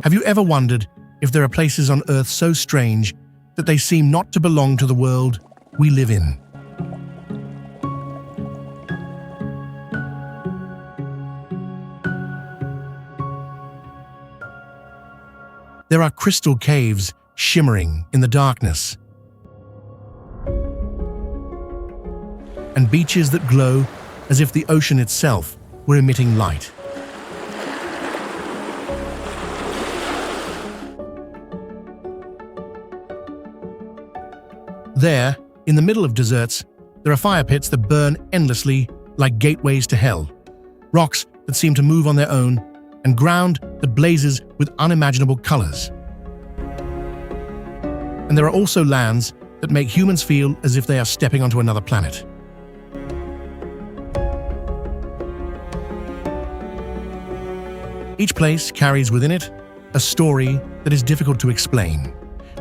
Have you ever wondered if there are places on Earth so strange that they seem not to belong to the world we live in? There are crystal caves shimmering in the darkness, and beaches that glow as if the ocean itself were emitting light. There, in the middle of deserts, there are fire pits that burn endlessly like gateways to hell, rocks that seem to move on their own, and ground that blazes with unimaginable colors. And there are also lands that make humans feel as if they are stepping onto another planet. Each place carries within it a story that is difficult to explain,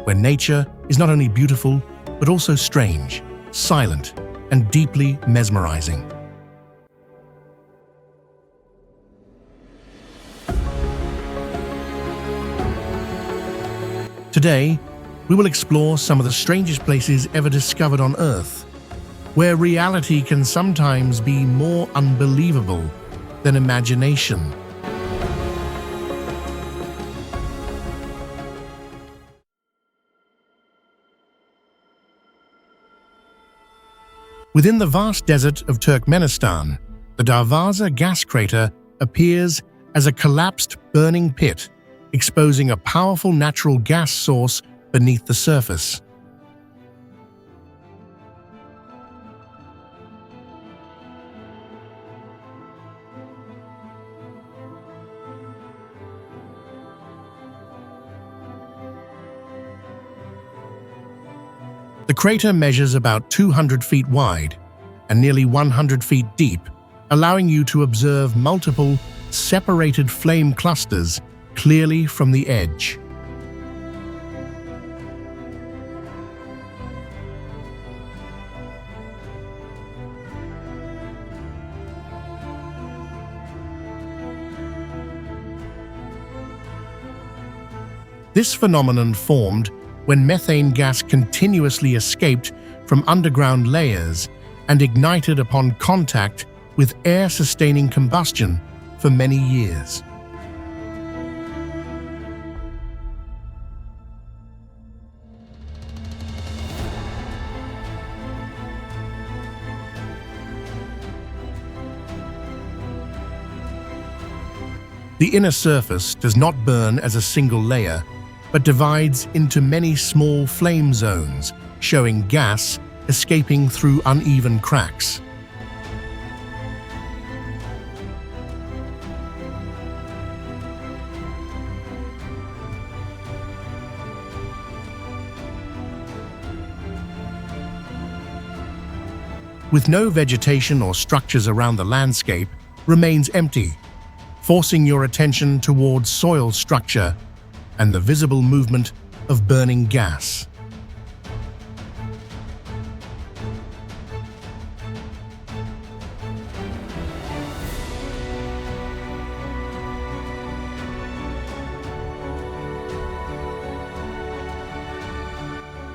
where nature is not only beautiful, but also strange, silent, and deeply mesmerizing. Today, we will explore some of the strangest places ever discovered on Earth, where reality can sometimes be more unbelievable than imagination. Within the vast desert of Turkmenistan, the Darvaza gas crater appears as a collapsed burning pit, exposing a powerful natural gas source beneath the surface. The crater measures about 200 feet wide and nearly 100 feet deep, allowing you to observe multiple, separated flame clusters clearly from the edge. This phenomenon formed when methane gas continuously escaped from underground layers and ignited upon contact with air-sustaining combustion for many years. The inner surface does not burn as a single layer, but divides into many small flame zones, showing gas escaping through uneven cracks. With no vegetation or structures around, the landscape remains empty, forcing your attention towards soil structure and the visible movement of burning gas.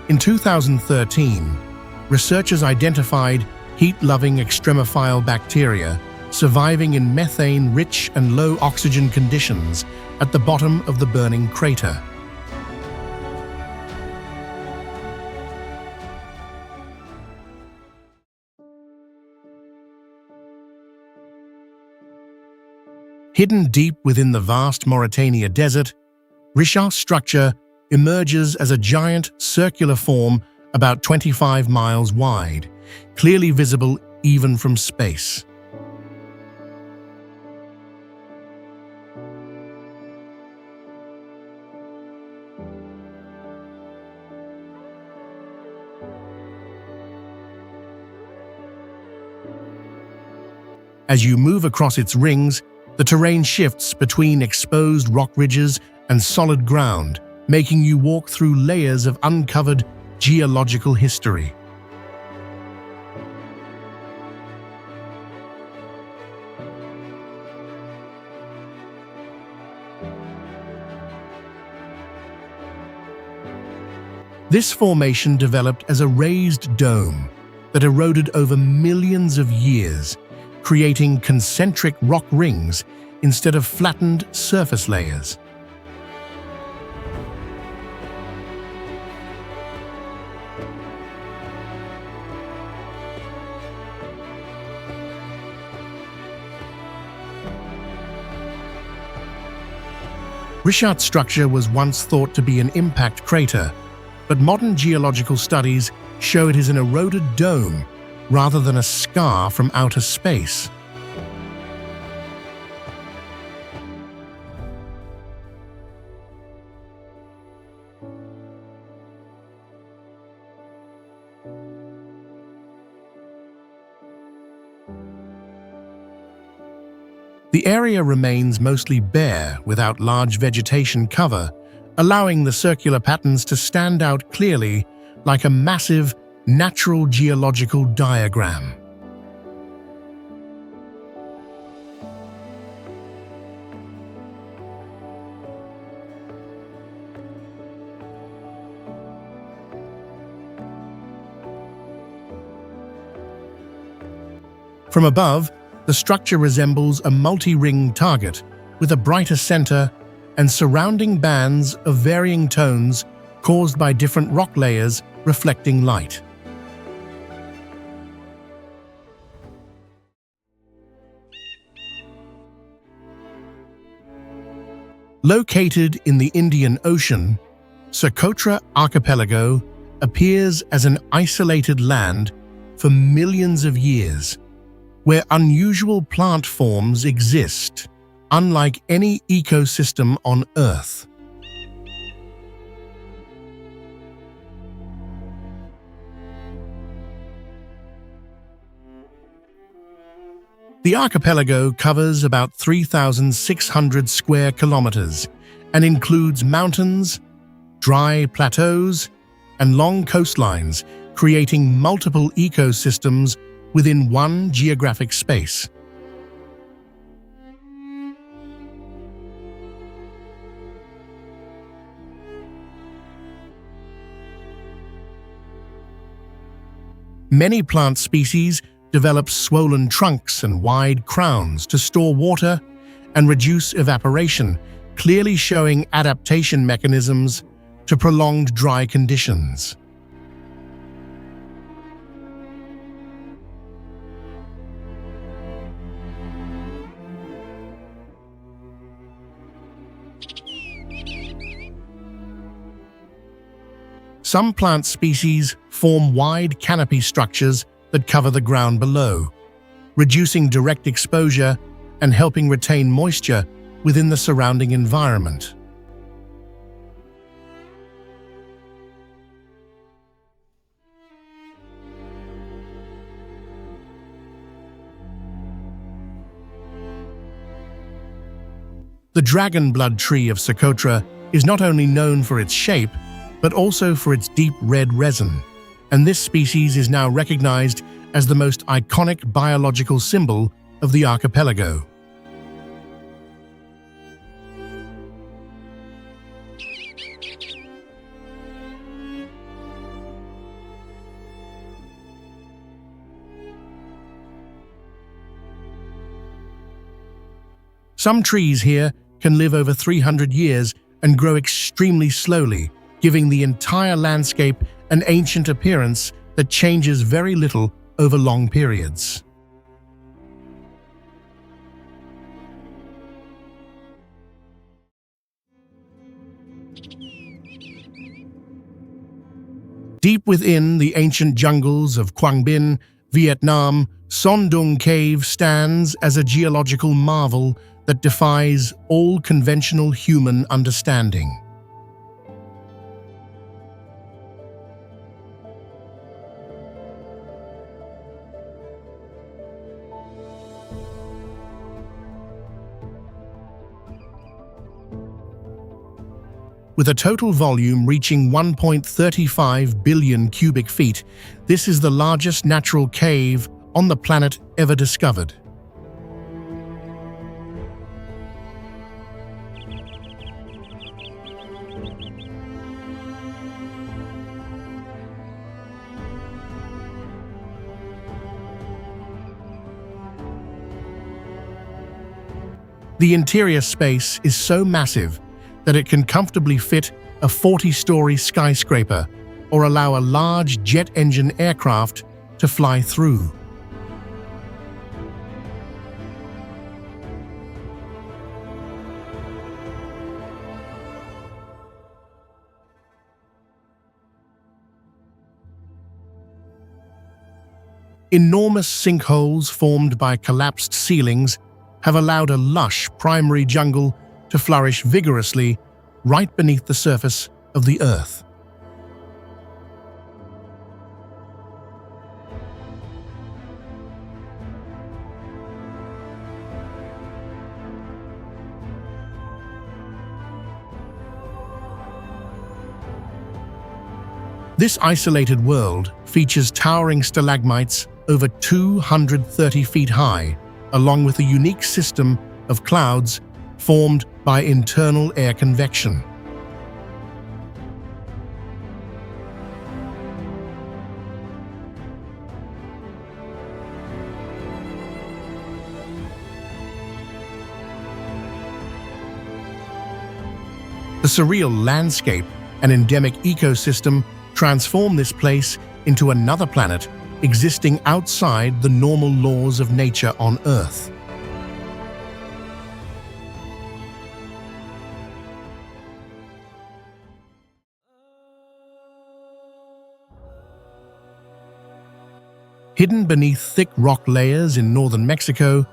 In 2013, researchers identified heat-loving extremophile bacteria surviving in methane-rich and low-oxygen conditions at the bottom of the burning crater. Hidden deep within the vast Mauritania desert, Richard's structure emerges as a giant circular form about 25 miles wide, clearly visible even from space. As you move across its rings, the terrain shifts between exposed rock ridges and solid ground, making you walk through layers of uncovered geological history. This formation developed as a raised dome that eroded over millions of years, creating concentric rock rings instead of flattened surface layers. Richart's structure was once thought to be an impact crater, but modern geological studies show it is an eroded dome rather than a scar from outer space. The area remains mostly bare without large vegetation cover, allowing the circular patterns to stand out clearly like a massive natural geological diagram. From above, the structure resembles a multi-ring target with a brighter center and surrounding bands of varying tones caused by different rock layers reflecting light. Located in the Indian Ocean, Socotra Archipelago appears as an isolated land for millions of years, where unusual plant forms exist, unlike any ecosystem on Earth. The archipelago covers about 3,600 square kilometers and includes mountains, dry plateaus, and long coastlines, creating multiple ecosystems within one geographic space. Many plant species develop swollen trunks and wide crowns to store water and reduce evaporation, clearly showing adaptation mechanisms to prolonged dry conditions. Some plant species form wide canopy structures that cover the ground below, reducing direct exposure and helping retain moisture within the surrounding environment. The dragon blood tree of Socotra is not only known for its shape, but also for its deep red resin, and this species is now recognized as the most iconic biological symbol of the archipelago. Some trees here can live over 300 years and grow extremely slowly, giving the entire landscape an ancient appearance that changes very little over long periods. Deep within the ancient jungles of Quang Binh, Vietnam, Son Doong Cave stands as a geological marvel that defies all conventional human understanding. With a total volume reaching 1.35 billion cubic feet, this is the largest natural cave on the planet ever discovered. The interior space is so massive that it can comfortably fit a 40-story skyscraper or allow a large jet engine aircraft to fly through. Enormous sinkholes formed by collapsed ceilings have allowed a lush primary jungle to flourish vigorously right beneath the surface of the Earth. This isolated world features towering stalagmites over 230 feet high, along with a unique system of clouds formed by internal air convection. The surreal landscape and endemic ecosystem transform this place into another planet existing outside the normal laws of nature on Earth. Hidden beneath thick rock layers in northern Mexico,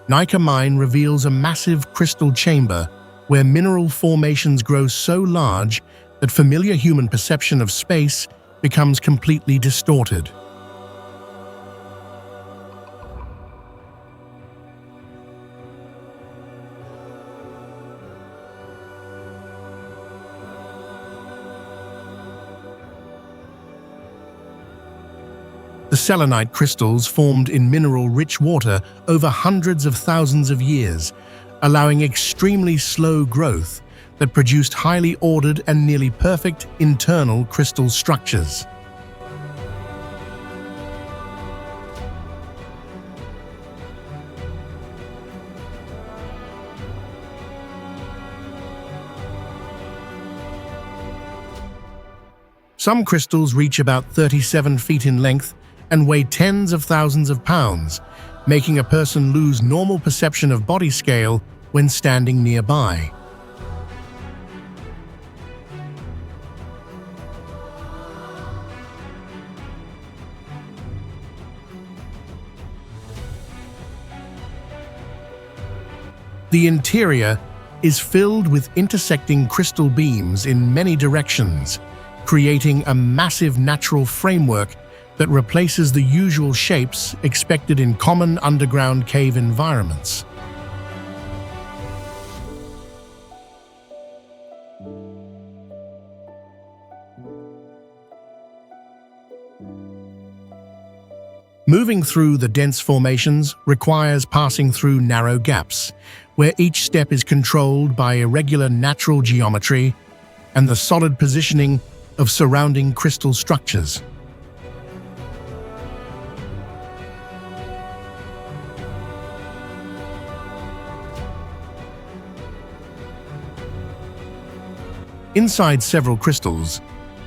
Nika Mine reveals a massive crystal chamber where mineral formations grow so large that familiar human perception of space becomes completely distorted. The selenite crystals formed in mineral-rich water over hundreds of thousands of years, allowing extremely slow growth that produced highly ordered and nearly perfect internal crystal structures. Some crystals reach about 37 feet in length and weigh tens of thousands of pounds, making a person lose normal perception of body scale when standing nearby. The interior is filled with intersecting crystal beams in many directions, creating a massive natural framework that replaces the usual shapes expected in common underground cave environments. Moving through the dense formations requires passing through narrow gaps, where each step is controlled by irregular natural geometry and the solid positioning of surrounding crystal structures. Inside several crystals,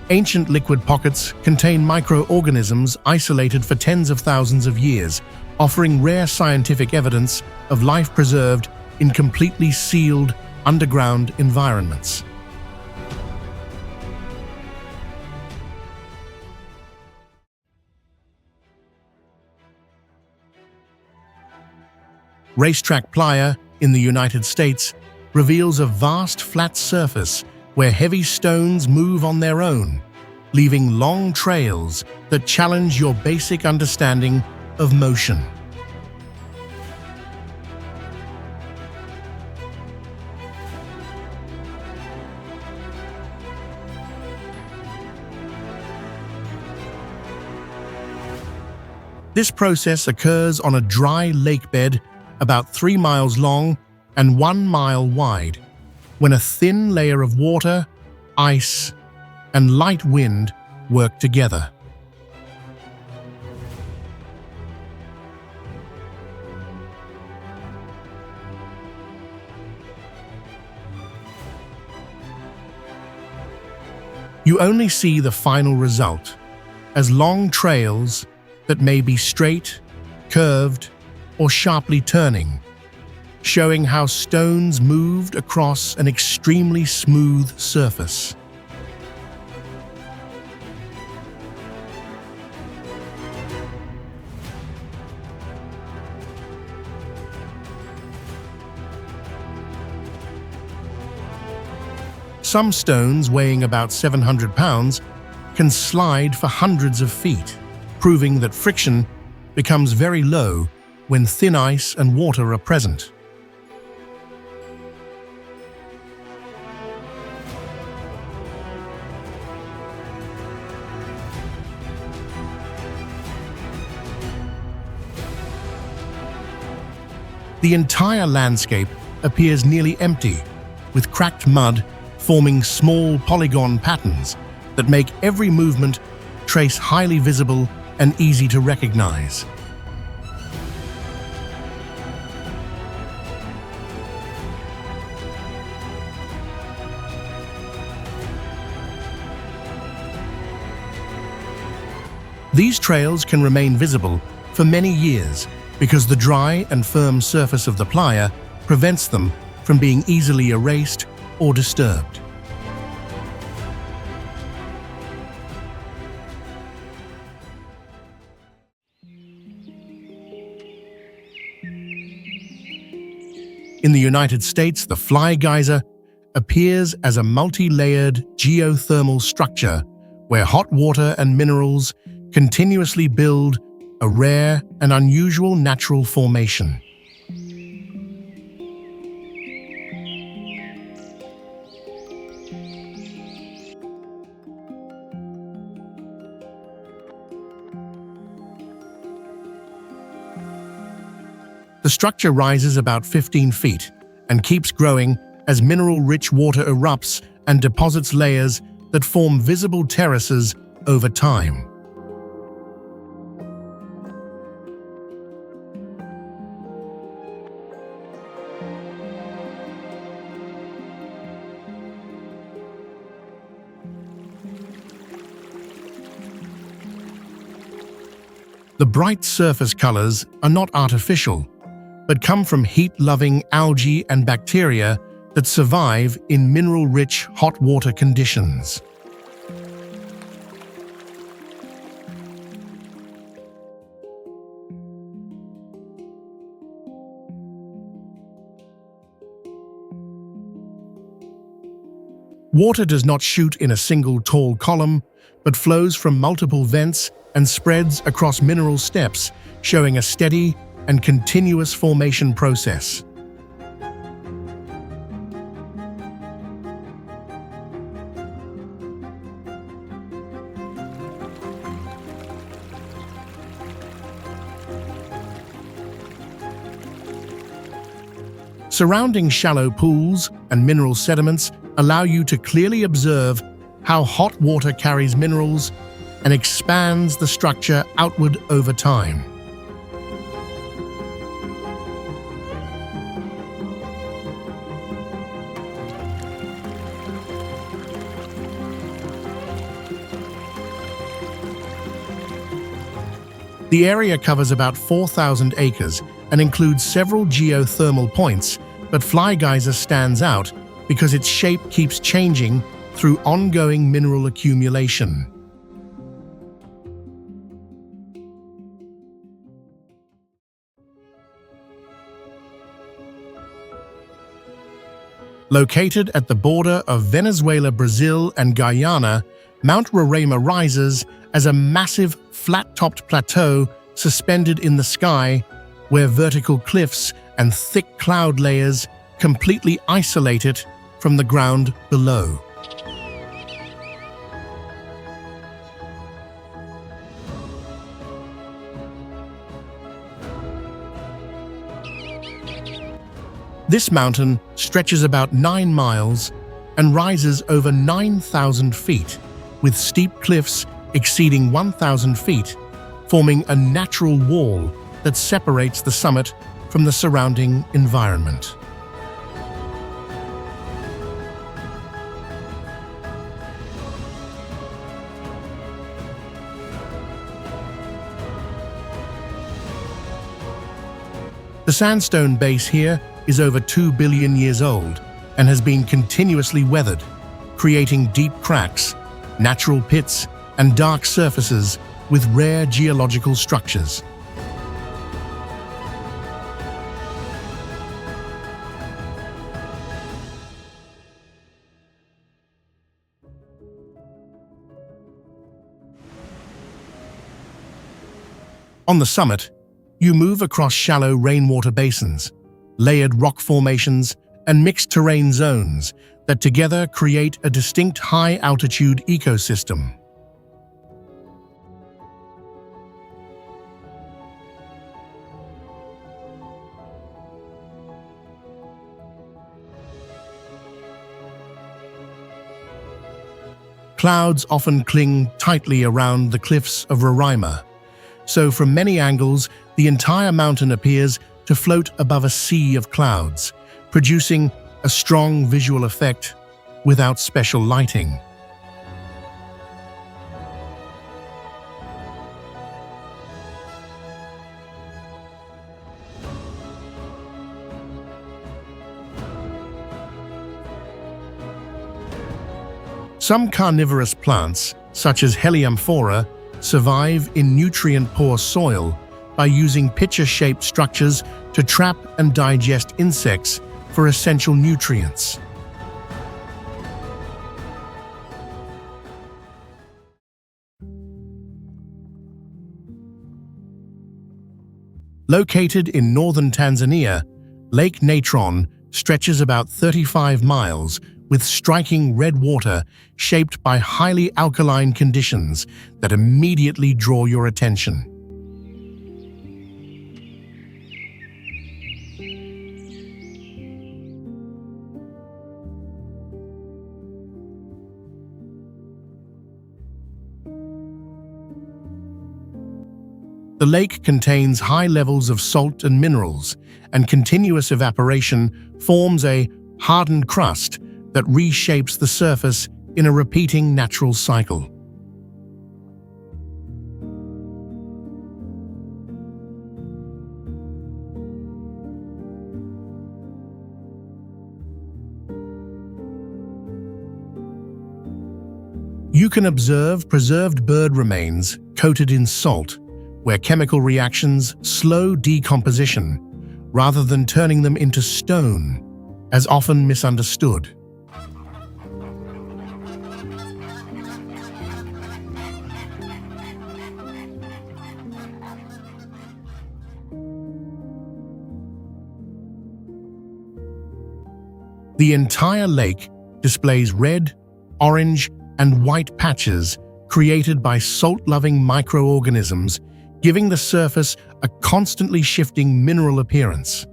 ancient liquid pockets contain microorganisms isolated for tens of thousands of years, offering rare scientific evidence of life preserved in completely sealed underground environments. Racetrack Playa in the United States reveals a vast flat surface where heavy stones move on their own, leaving long trails that challenge your basic understanding of motion. This process occurs on a dry lake bed about 3 miles long and 1 mile wide, when a thin layer of water, ice, and light wind work together. You only see the final result as long trails that may be straight, curved, or sharply turning, showing how stones moved across an extremely smooth surface. Some stones weighing about 700 pounds can slide for hundreds of feet, proving that friction becomes very low when thin ice and water are present. The entire landscape appears nearly empty, with cracked mud forming small polygon patterns that make every movement trace highly visible and easy to recognize. These trails can remain visible for many years because the dry and firm surface of the playa prevents them from being easily erased or disturbed. In the United States, the Fly Geyser appears as a multi-layered geothermal structure where hot water and minerals continuously build a rare and unusual natural formation. The structure rises about 15 feet and keeps growing as mineral-rich water erupts and deposits layers that form visible terraces over time. The bright surface colors are not artificial, but come from heat-loving algae and bacteria that survive in mineral-rich hot water conditions. Water does not shoot in a single tall column, but flows from multiple vents and spreads across mineral steps, showing a steady and continuous formation process. Surrounding shallow pools and mineral sediments allow you to clearly observe how hot water carries minerals and expands the structure outward over time. The area covers about 4,000 acres and includes several geothermal points, but Fly Geyser stands out because its shape keeps changing through ongoing mineral accumulation. Located at the border of Venezuela, Brazil, and Guyana, Mount Roraima rises as a massive, flat-topped plateau suspended in the sky, where vertical cliffs and thick cloud layers completely isolate it from the ground below. This mountain stretches about 9 miles and rises over 9,000 feet, with steep cliffs exceeding 1,000 feet, forming a natural wall that separates the summit from the surrounding environment. The sandstone base here is over 2 billion years old and has been continuously weathered, creating deep cracks, natural pits, and dark surfaces with rare geological structures. On the summit, you move across shallow rainwater basins, layered rock formations, and mixed terrain zones that together create a distinct high-altitude ecosystem. Clouds often cling tightly around the cliffs of Roraima, so from many angles, the entire mountain appears to float above a sea of clouds, producing a strong visual effect without special lighting. Some carnivorous plants, such as Heliamphora, survive in nutrient-poor soil by using pitcher-shaped structures to trap and digest insects for essential nutrients. Located in northern Tanzania, Lake Natron stretches about 35 miles with striking red water shaped by highly alkaline conditions that immediately draw your attention. The lake contains high levels of salt and minerals, and continuous evaporation forms a hardened crust that reshapes the surface in a repeating natural cycle. You can observe preserved bird remains coated in salt, where chemical reactions slow decomposition rather than turning them into stone, as often misunderstood. The entire lake displays red, orange, and white patches created by salt-loving microorganisms, giving the surface a constantly shifting mineral appearance.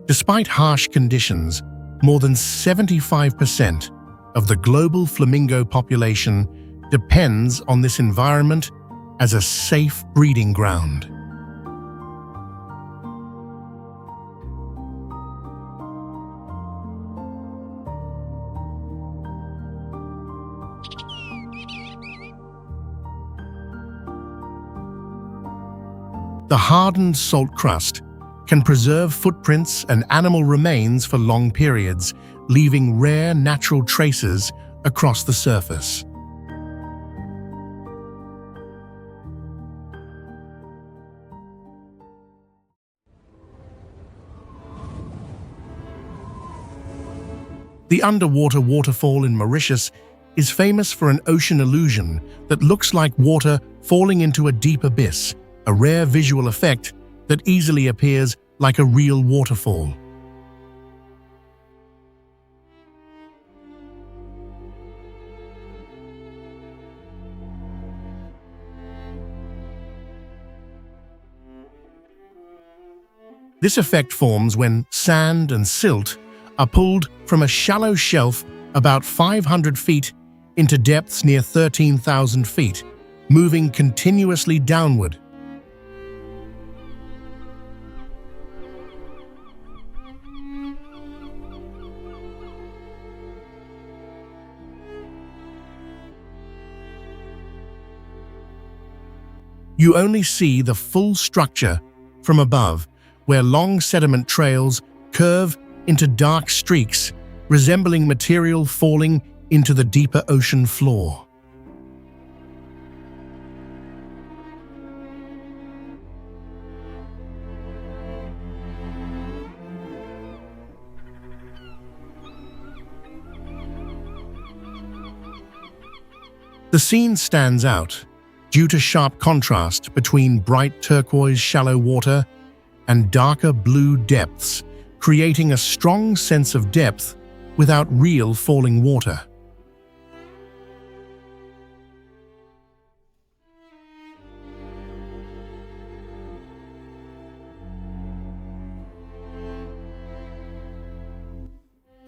Despite harsh conditions, more than 75% of the global flamingo population depends on this environment as a safe breeding ground. The hardened salt crust can preserve footprints and animal remains for long periods, leaving rare natural traces across the surface. The underwater waterfall in Mauritius is famous for an ocean illusion that looks like water falling into a deep abyss, a rare visual effect that easily appears like a real waterfall. This effect forms when sand and silt are pulled from a shallow shelf about 500 feet into depths near 13,000 feet, moving continuously downward. You only see the full structure from above, where long sediment trails curve into dark streaks, resembling material falling into the deeper ocean floor. The scene stands out due to sharp contrast between bright turquoise shallow water and darker blue depths, creating a strong sense of depth without real falling water.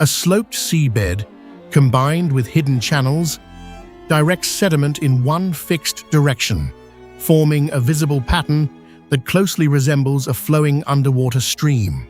A sloped seabed, combined with hidden channels, directs sediment in one fixed direction, forming a visible pattern that closely resembles a flowing underwater stream.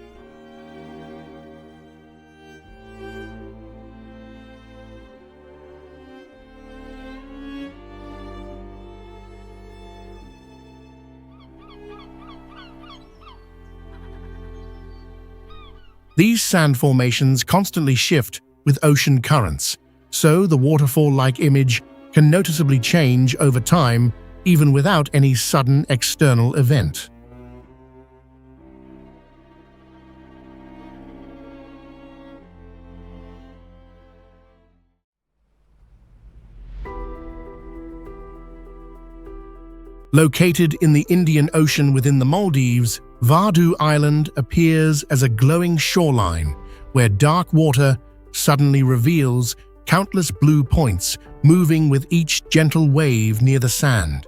These sand formations constantly shift with ocean currents, so the waterfall-like image can noticeably change over time, even without any sudden external event. Located in the Indian Ocean within the Maldives, Vadu Island appears as a glowing shoreline where dark water suddenly reveals countless blue points moving with each gentle wave near the sand.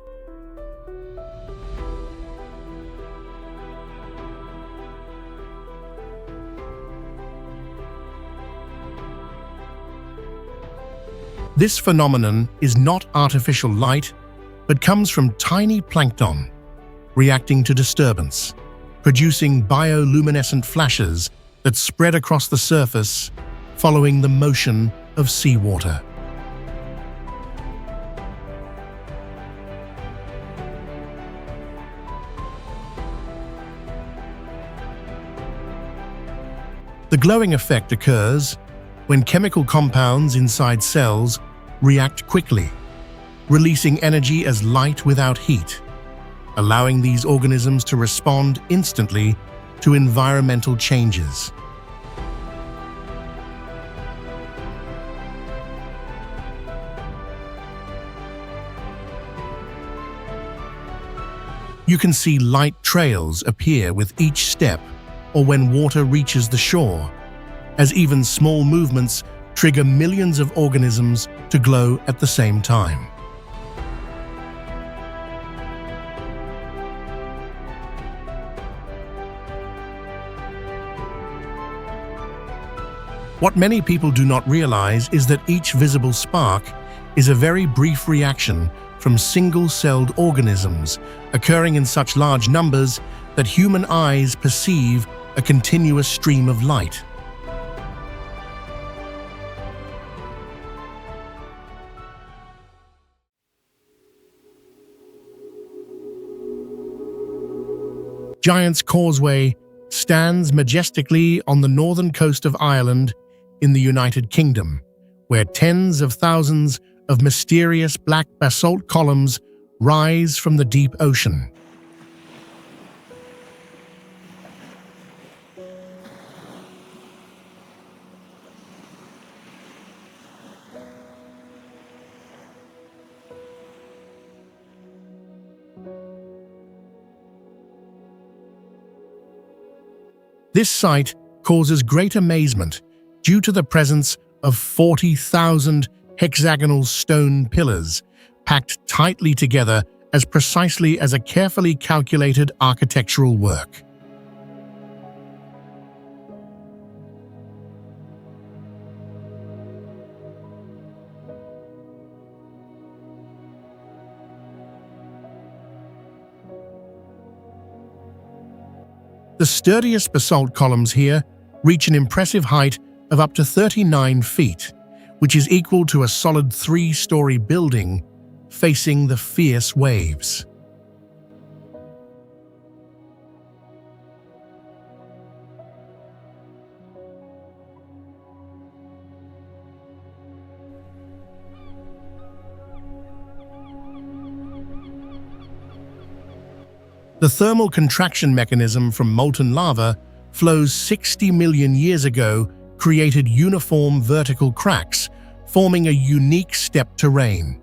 This phenomenon is not artificial light, but comes from tiny plankton reacting to disturbance, producing bioluminescent flashes that spread across the surface following the motion of seawater. The glowing effect occurs when chemical compounds inside cells react quickly, releasing energy as light without heat, allowing these organisms to respond instantly to environmental changes. You can see light trails appear with each step or when water reaches the shore, as even small movements trigger millions of organisms to glow at the same time. What many people do not realize is that each visible spark is a very brief reaction from single-celled organisms occurring in such large numbers that human eyes perceive a continuous stream of light. Giant's Causeway stands majestically on the northern coast of Ireland in the United Kingdom, where tens of thousands of mysterious black basalt columns rise from the deep ocean. This sight causes great amazement due to the presence of 40,000 hexagonal stone pillars packed tightly together as precisely as a carefully calculated architectural work. The sturdiest basalt columns here reach an impressive height of up to 39 feet, which is equal to a solid 3-story building facing the fierce waves. The thermal contraction mechanism from molten lava flows 60 million years ago created uniform vertical cracks, forming a unique steppe terrain.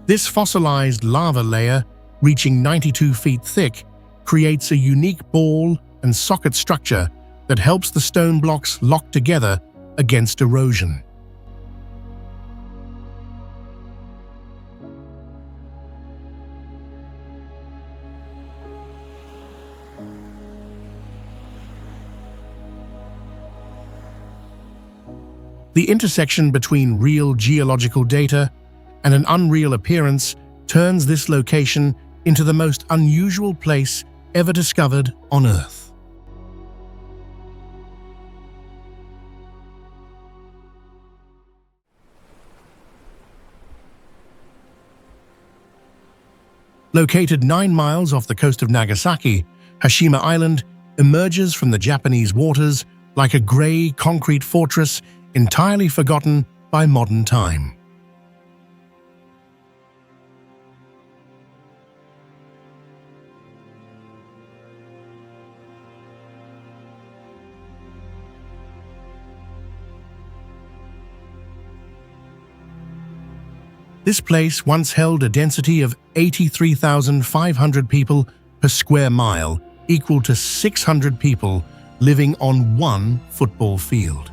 This fossilized lava layer, reaching 92 feet thick, creates a unique ball and socket structure that helps the stone blocks lock together against erosion. The intersection between real geological data and an unreal appearance turns this location into the most unusual place ever discovered on Earth. Located 9 miles off the coast of Nagasaki, Hashima Island emerges from the Japanese waters like a grey concrete fortress entirely forgotten by modern time. This place once held a density of 83,500 people per square mile, equal to 600 people living on one football field.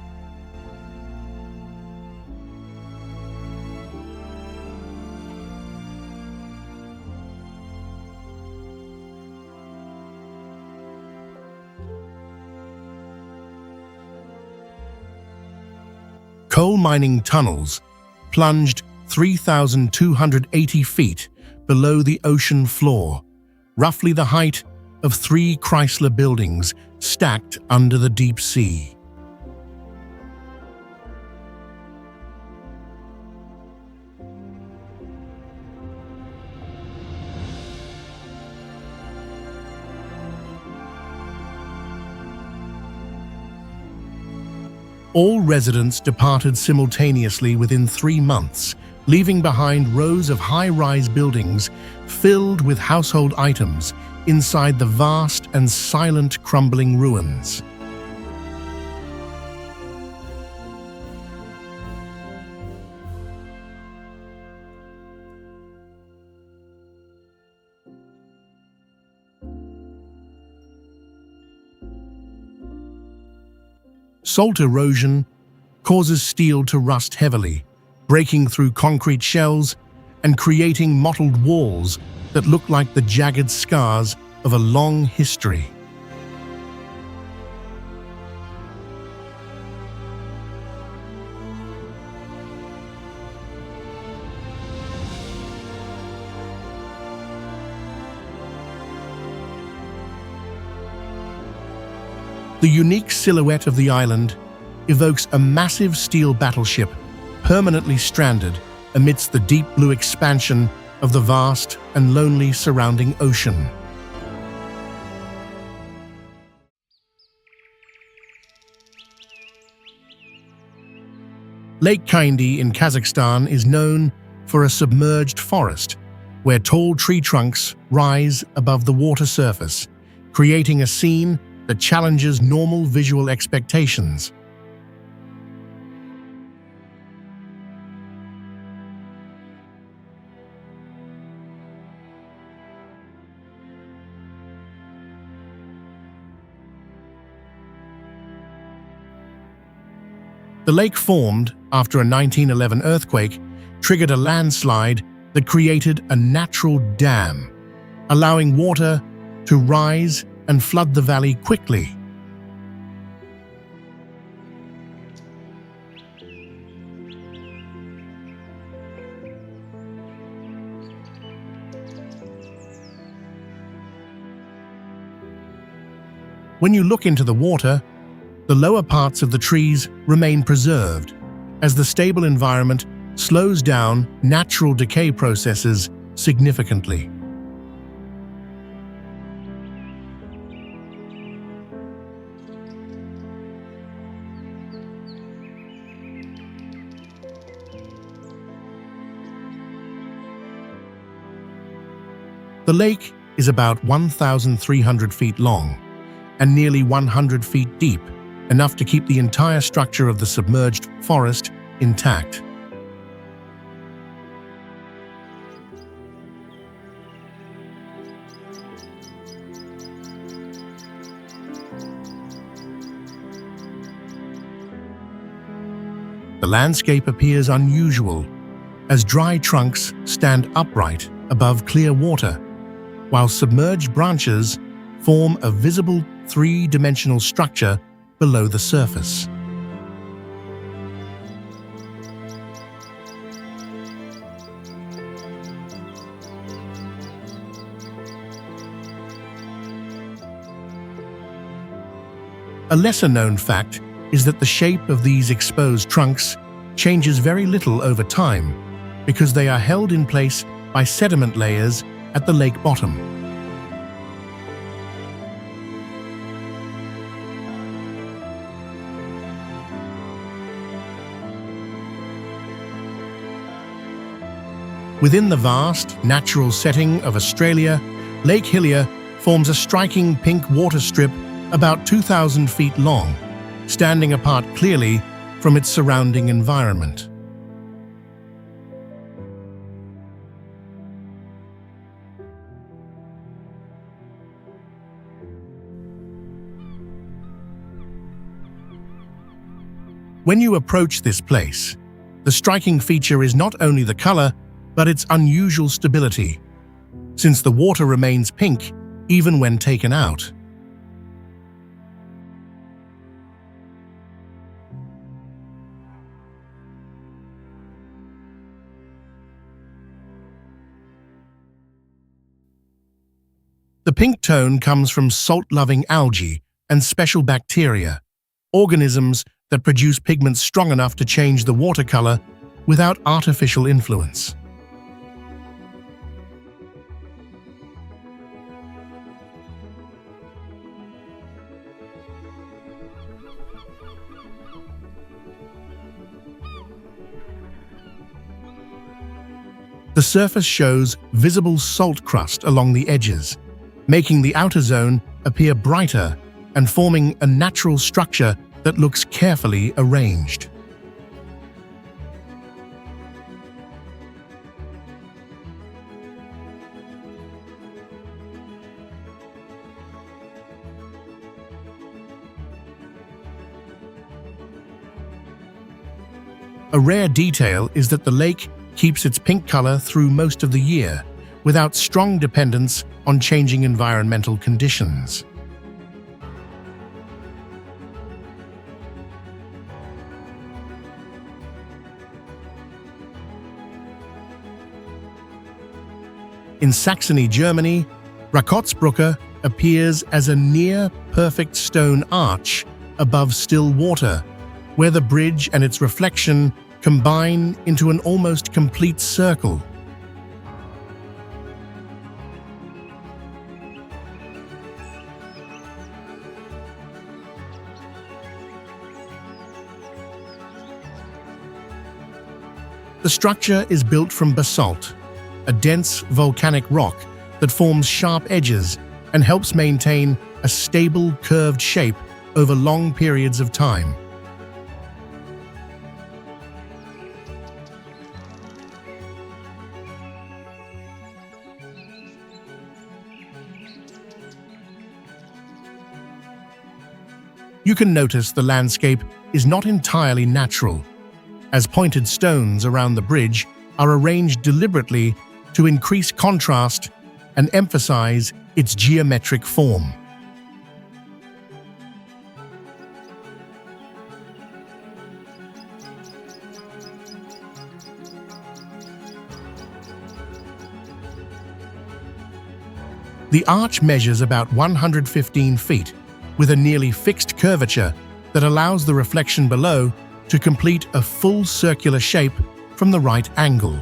Coal mining tunnels plunged 3,280 feet below the ocean floor, roughly the height of 3 Chrysler buildings stacked under the deep sea. All residents departed simultaneously within 3 months, leaving behind rows of high-rise buildings filled with household items inside the vast and silent crumbling ruins. Salt erosion causes steel to rust heavily, breaking through concrete shells and creating mottled walls that look like the jagged scars of a long history. The unique silhouette of the island evokes a massive steel battleship permanently stranded amidst the deep blue expansion of the vast and lonely surrounding ocean. Lake Kaindi in Kazakhstan is known for a submerged forest where tall tree trunks rise above the water surface, creating a scene that challenges normal visual expectations. The lake formed after a 1911 earthquake triggered a landslide that created a natural dam, allowing water to rise and flood the valley quickly. When you look into the water, the lower parts of the trees remain preserved, as the stable environment slows down natural decay processes significantly. The lake is about 1,300 feet long and nearly 100 feet deep, enough to keep the entire structure of the submerged forest intact. The landscape appears unusual, as dry trunks stand upright above clear water, while submerged branches form a visible three-dimensional structure below the surface. A lesser-known fact is that the shape of these exposed trunks changes very little over time because they are held in place by sediment layers at the lake bottom. Within the vast, natural setting of Australia, Lake Hillier forms a striking pink water strip about 2,000 feet long, standing apart clearly from its surrounding environment. When you approach this place, the striking feature is not only the color, but its unusual stability, since the water remains pink even when taken out. The pink tone comes from salt-loving algae and special bacteria, organisms that produce pigments strong enough to change the water color without artificial influence. The surface shows visible salt crust along the edges, making the outer zone appear brighter and forming a natural structure that looks carefully arranged. A rare detail is that the lake keeps its pink color through most of the year, without strong dependence on changing environmental conditions. In Saxony, Germany, Rakotsbrücke appears as a near-perfect stone arch above still water, where the bridge and its reflection combine into an almost complete circle. The structure is built from basalt, a dense volcanic rock that forms sharp edges and helps maintain a stable, curved shape over long periods of time. You can notice the landscape is not entirely natural, as pointed stones around the bridge are arranged deliberately to increase contrast and emphasize its geometric form. The arch measures about 115 feet, with a nearly fixed curvature that allows the reflection below to complete a full circular shape from the right angle.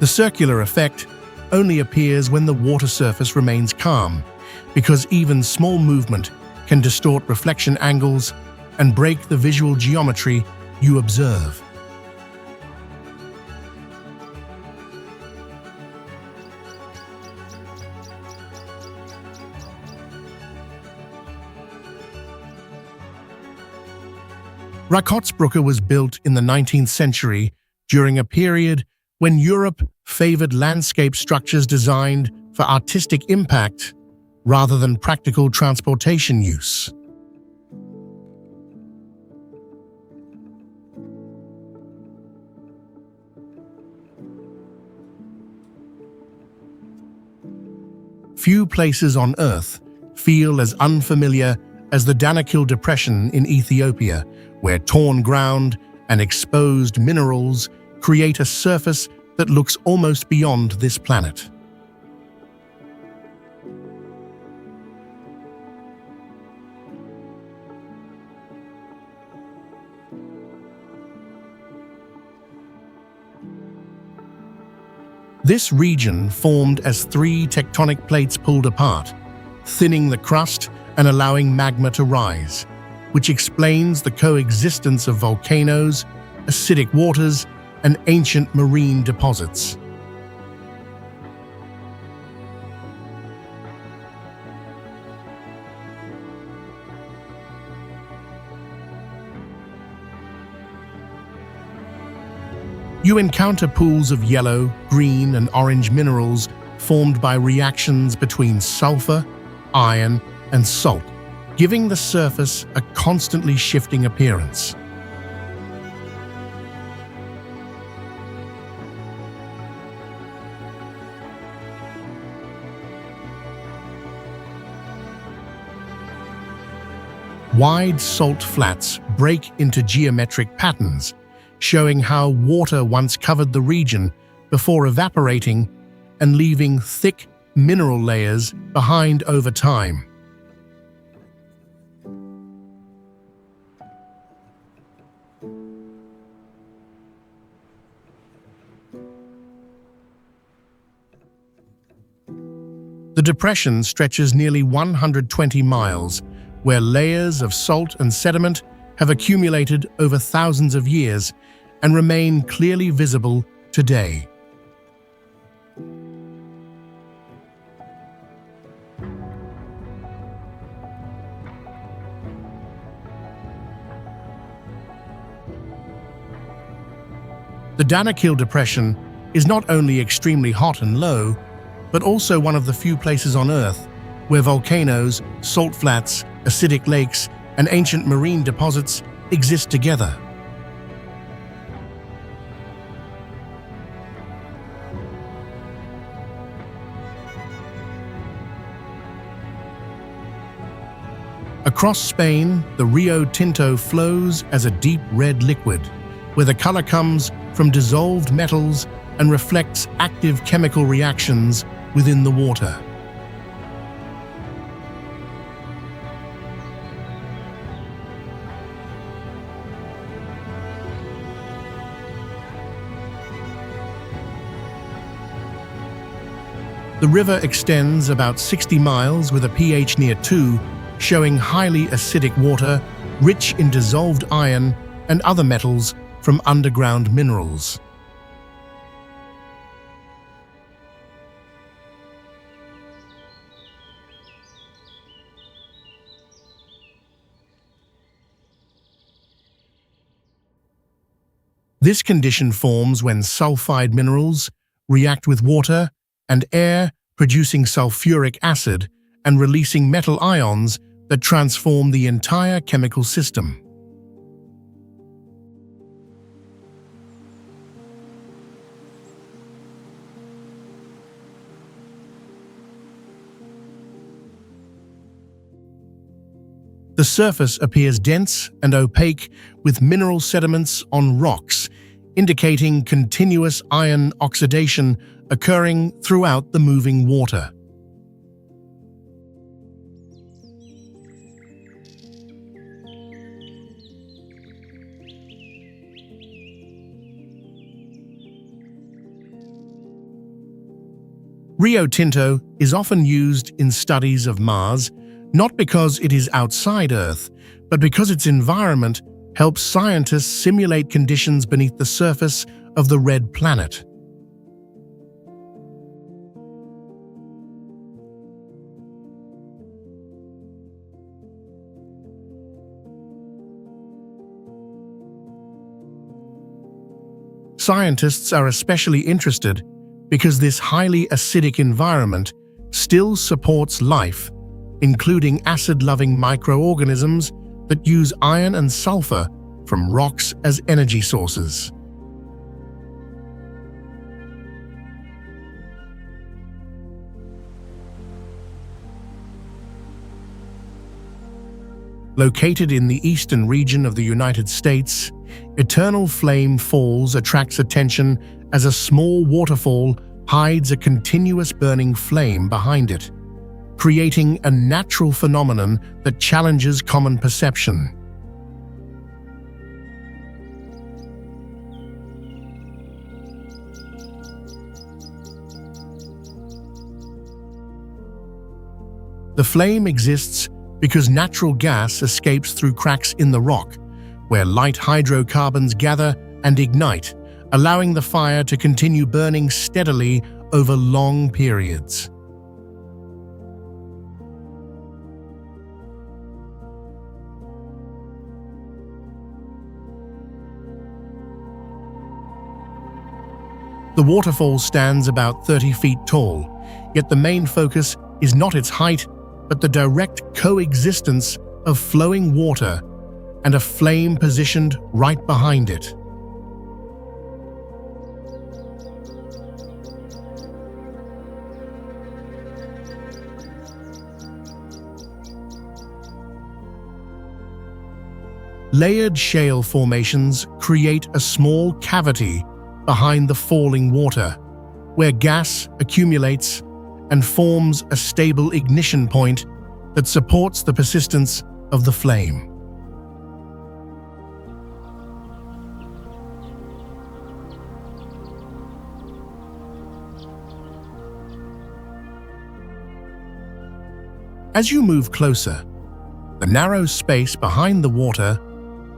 The circular effect only appears when the water surface remains calm, because even small movement can distort reflection angles and break the visual geometry you observe. Rakotsbrücke was built in the 19th century during a period when Europe favored landscape structures designed for artistic impact rather than practical transportation use. Few places on Earth feel as unfamiliar as the Danakil Depression in Ethiopia, where torn ground and exposed minerals create a surface that looks almost beyond this planet. This region formed as three tectonic plates pulled apart, thinning the crust and allowing magma to rise, which explains the coexistence of volcanoes, acidic waters, and ancient marine deposits. You encounter pools of yellow, green, and orange minerals formed by reactions between sulfur, iron, and salt, giving the surface a constantly shifting appearance. Wide salt flats break into geometric patterns, showing how water once covered the region before evaporating and leaving thick mineral layers behind over time. The depression stretches nearly 120 miles, where layers of salt and sediment have accumulated over thousands of years and remain clearly visible today. The Danakil Depression is not only extremely hot and low, but also one of the few places on Earth where volcanoes, salt flats, acidic lakes, and ancient marine deposits exist together. Across Spain, the Rio Tinto flows as a deep red liquid, where the color comes from dissolved metals and reflects active chemical reactions within the water. The river extends about 60 miles with a pH near 2, showing highly acidic water, rich in dissolved iron and other metals from underground minerals. This condition forms when sulfide minerals react with water and air, producing sulfuric acid and releasing metal ions that transform the entire chemical system. The surface appears dense and opaque with mineral sediments on rocks, indicating continuous iron oxidation occurring throughout the moving water. Rio Tinto is often used in studies of Mars, not because it is outside Earth, but because its environment helps scientists simulate conditions beneath the surface of the red planet. Scientists are especially interested because this highly acidic environment still supports life, including acid-loving microorganisms that use iron and sulfur from rocks as energy sources. Located in the eastern region of the United States, Eternal Flame Falls attracts attention as a small waterfall hides a continuous burning flame behind it, creating a natural phenomenon that challenges common perception. The flame exists because natural gas escapes through cracks in the rock, where light hydrocarbons gather and ignite, allowing the fire to continue burning steadily over long periods. The waterfall stands about 30 feet tall, yet the main focus is not its height, but the direct coexistence of flowing water and a flame positioned right behind it. Layered shale formations create a small cavity behind the falling water, where gas accumulates and forms a stable ignition point that supports the persistence of the flame. As you move closer, the narrow space behind the water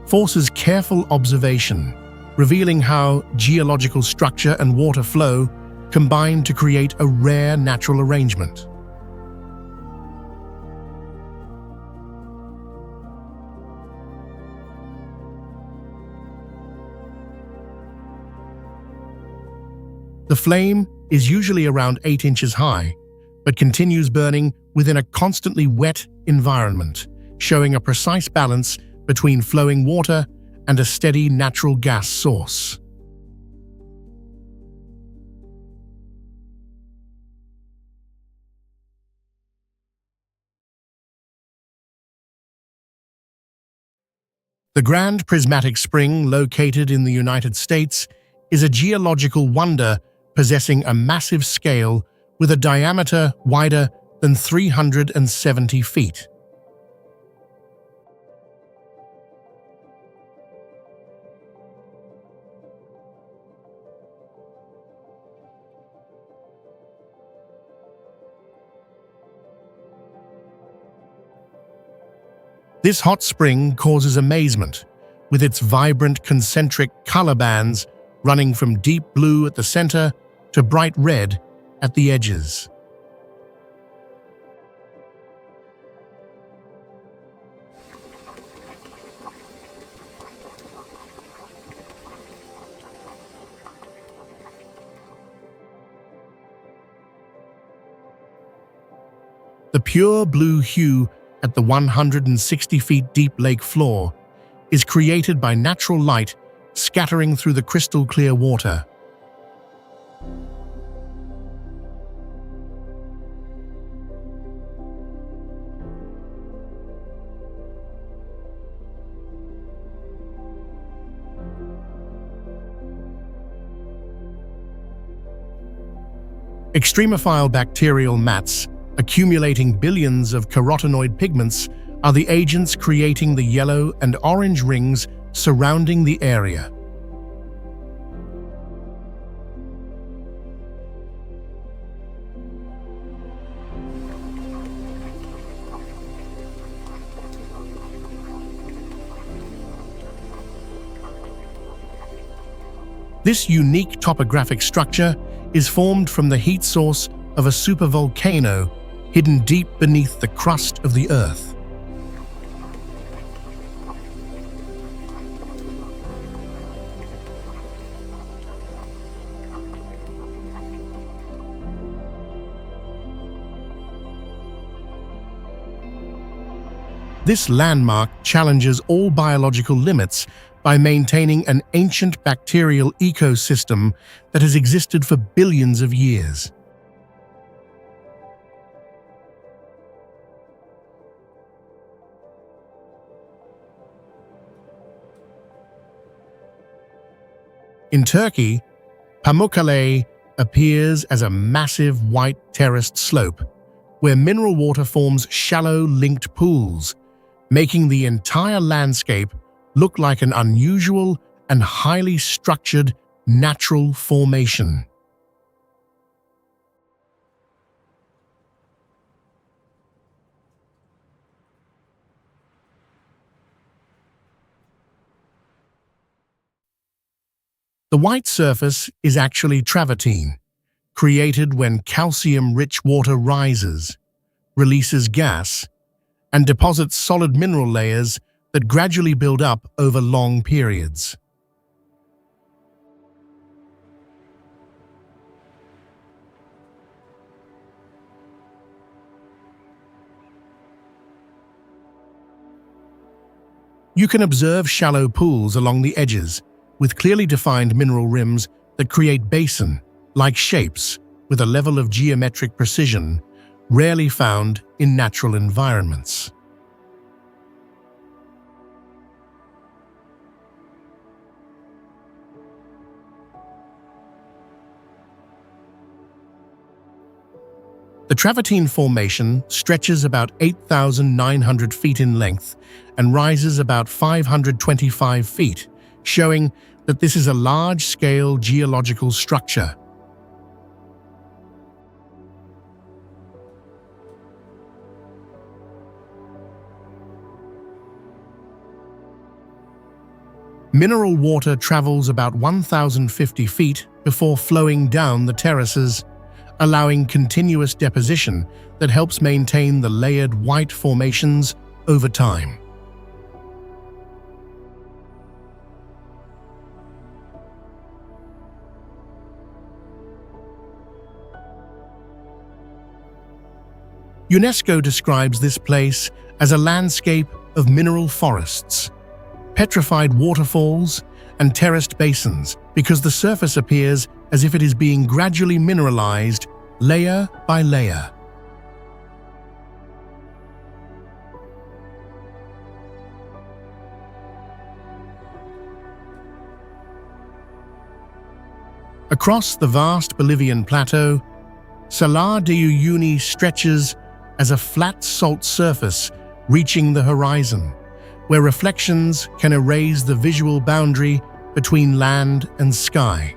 forces careful observation, revealing how geological structure and water flow combine to create a rare natural arrangement. The flame is usually around 8 inches high, but continues burning within a constantly wet environment, showing a precise balance between flowing water and a steady natural gas source. The Grand Prismatic Spring, located in the United States, is a geological wonder possessing a massive scale with a diameter wider than 370 feet. This hot spring causes amazement, with its vibrant concentric color bands running from deep blue at the center to bright red at the edges. The pure blue hue at the 160 feet deep lake floor is created by natural light scattering through the crystal clear water. Extremophile bacterial mats, accumulating billions of carotenoid pigments, are the agents creating the yellow and orange rings surrounding the area. This unique topographic structure is formed from the heat source of a supervolcano hidden deep beneath the crust of the Earth. This landmark challenges all biological limits by maintaining an ancient bacterial ecosystem that has existed for billions of years. In Turkey, Pamukkale appears as a massive white terraced slope where mineral water forms shallow linked pools, making the entire landscape look like an unusual and highly structured natural formation. The white surface is actually travertine, created when calcium-rich water rises, releases gas, and deposits solid mineral layers that gradually build up over long periods. You can observe shallow pools along the edges, with clearly defined mineral rims that create basin-like shapes with a level of geometric precision rarely found in natural environments. The Travertine Formation stretches about 8,900 feet in length and rises about 525 feet, showing that this is a large-scale geological structure. Mineral water travels about 1,050 feet before flowing down the terraces, allowing continuous deposition that helps maintain the layered white formations over time. UNESCO describes this place as a landscape of mineral forests, petrified waterfalls, and terraced basins because the surface appears as if it is being gradually mineralized layer by layer. Across the vast Bolivian plateau, Salar de Uyuni stretches as a flat salt surface reaching the horizon, where reflections can erase the visual boundary between land and sky.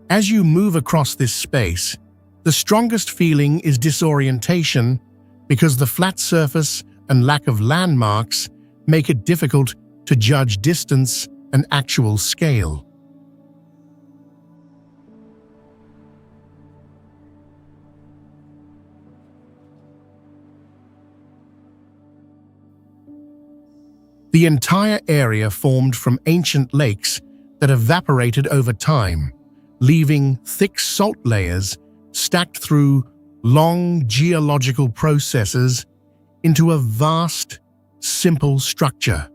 As you move across this space, the strongest feeling is disorientation because the flat surface and lack of landmarks make it difficult to judge distance and actual scale. The entire area formed from ancient lakes that evaporated over time, leaving thick salt layers stacked through long geological processes into a vast, simple structure.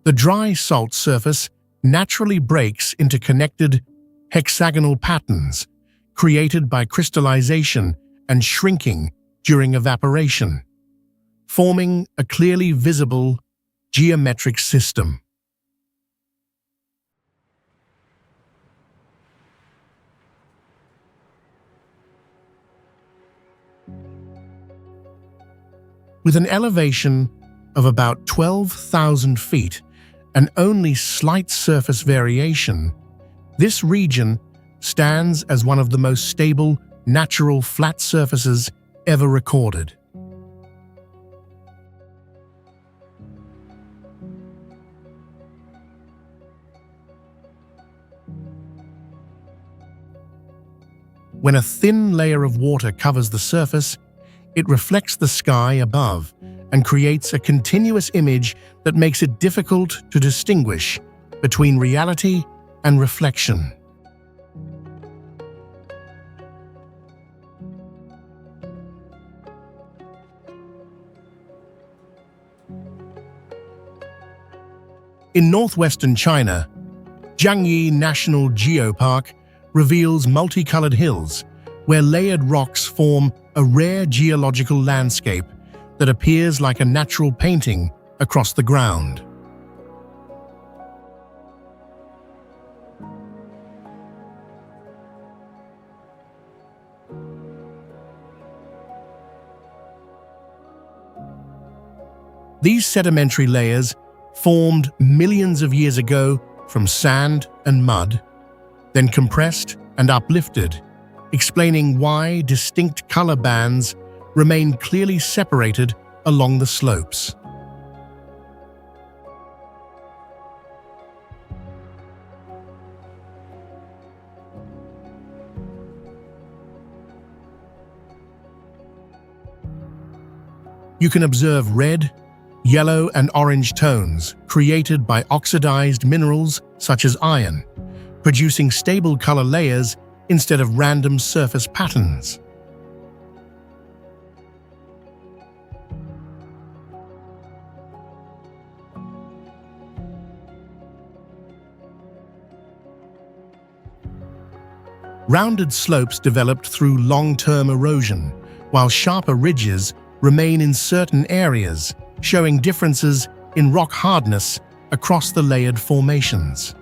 The dry salt surface naturally breaks into connected hexagonal patterns created by crystallization and shrinking during evaporation, forming a clearly visible geometric system. With an elevation of about 12,000 feet and only slight surface variation, this region stands as one of the most stable, natural flat surfaces ever recorded. When a thin layer of water covers the surface, it reflects the sky above and creates a continuous image that makes it difficult to distinguish between reality and reflection. In northwestern China, Jiangyi National Geopark reveals multicolored hills where layered rocks form a rare geological landscape that appears like a natural painting across the ground. These sedimentary layers formed millions of years ago from sand and mud, then compressed and uplifted, explaining why distinct color bands remain clearly separated along the slopes. You can observe red, yellow, and orange tones created by oxidized minerals such as iron, producing stable color layers instead of random surface patterns. Rounded slopes developed through long-term erosion, while sharper ridges remain in certain areas, showing differences in rock hardness across the layered formations.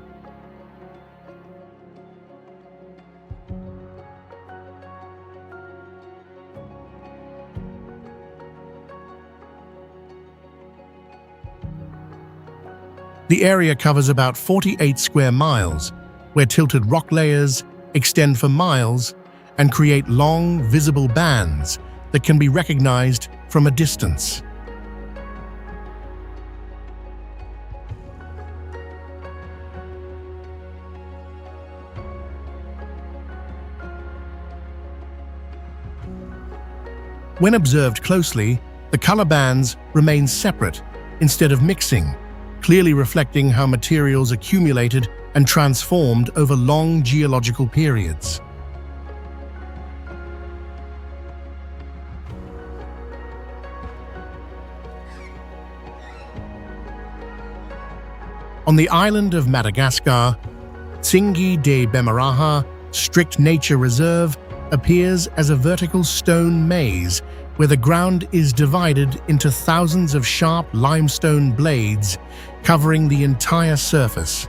The area covers about 48 square miles, where tilted rock layers extend for miles and create long, visible bands that can be recognized from a distance. When observed closely, the color bands remain separate instead of mixing, clearly reflecting how materials accumulated and transformed over long geological periods. On the island of Madagascar, Tsingy de Bemaraha Strict Nature Reserve appears as a vertical stone maze where the ground is divided into thousands of sharp limestone blades covering the entire surface.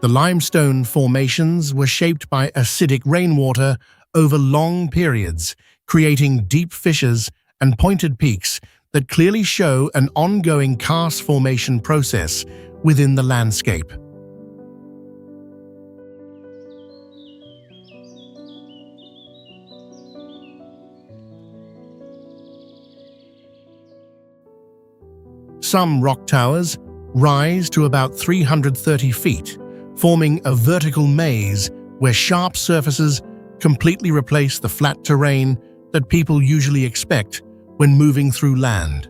The limestone formations were shaped by acidic rainwater over long periods, creating deep fissures and pointed peaks that clearly show an ongoing karst formation process within the landscape. Some rock towers rise to about 330 feet, forming a vertical maze where sharp surfaces completely replace the flat terrain that people usually expect when moving through land.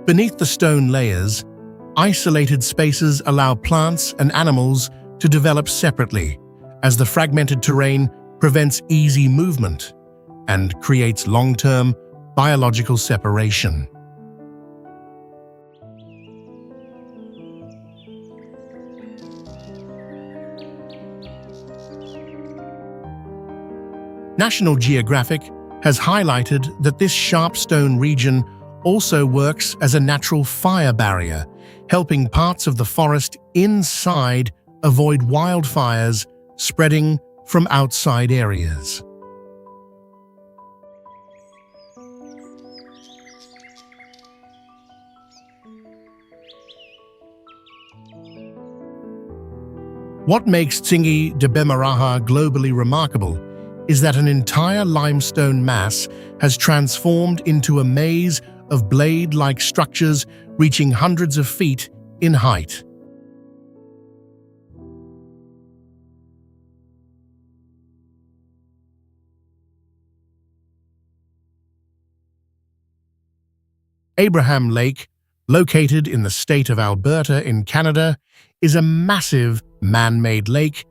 Beneath the stone layers, isolated spaces allow plants and animals to develop separately, as the fragmented terrain prevents easy movement and creates long-term biological separation. National Geographic has highlighted that this sharp stone region also works as a natural fire barrier, helping parts of the forest inside avoid wildfires spreading from outside areas. What makes Tsingy de Bemaraha globally remarkable is that an entire limestone mass has transformed into a maze of blade-like structures reaching hundreds of feet in height. Abraham Lake, located in the state of Alberta in Canada, is a massive man-made lake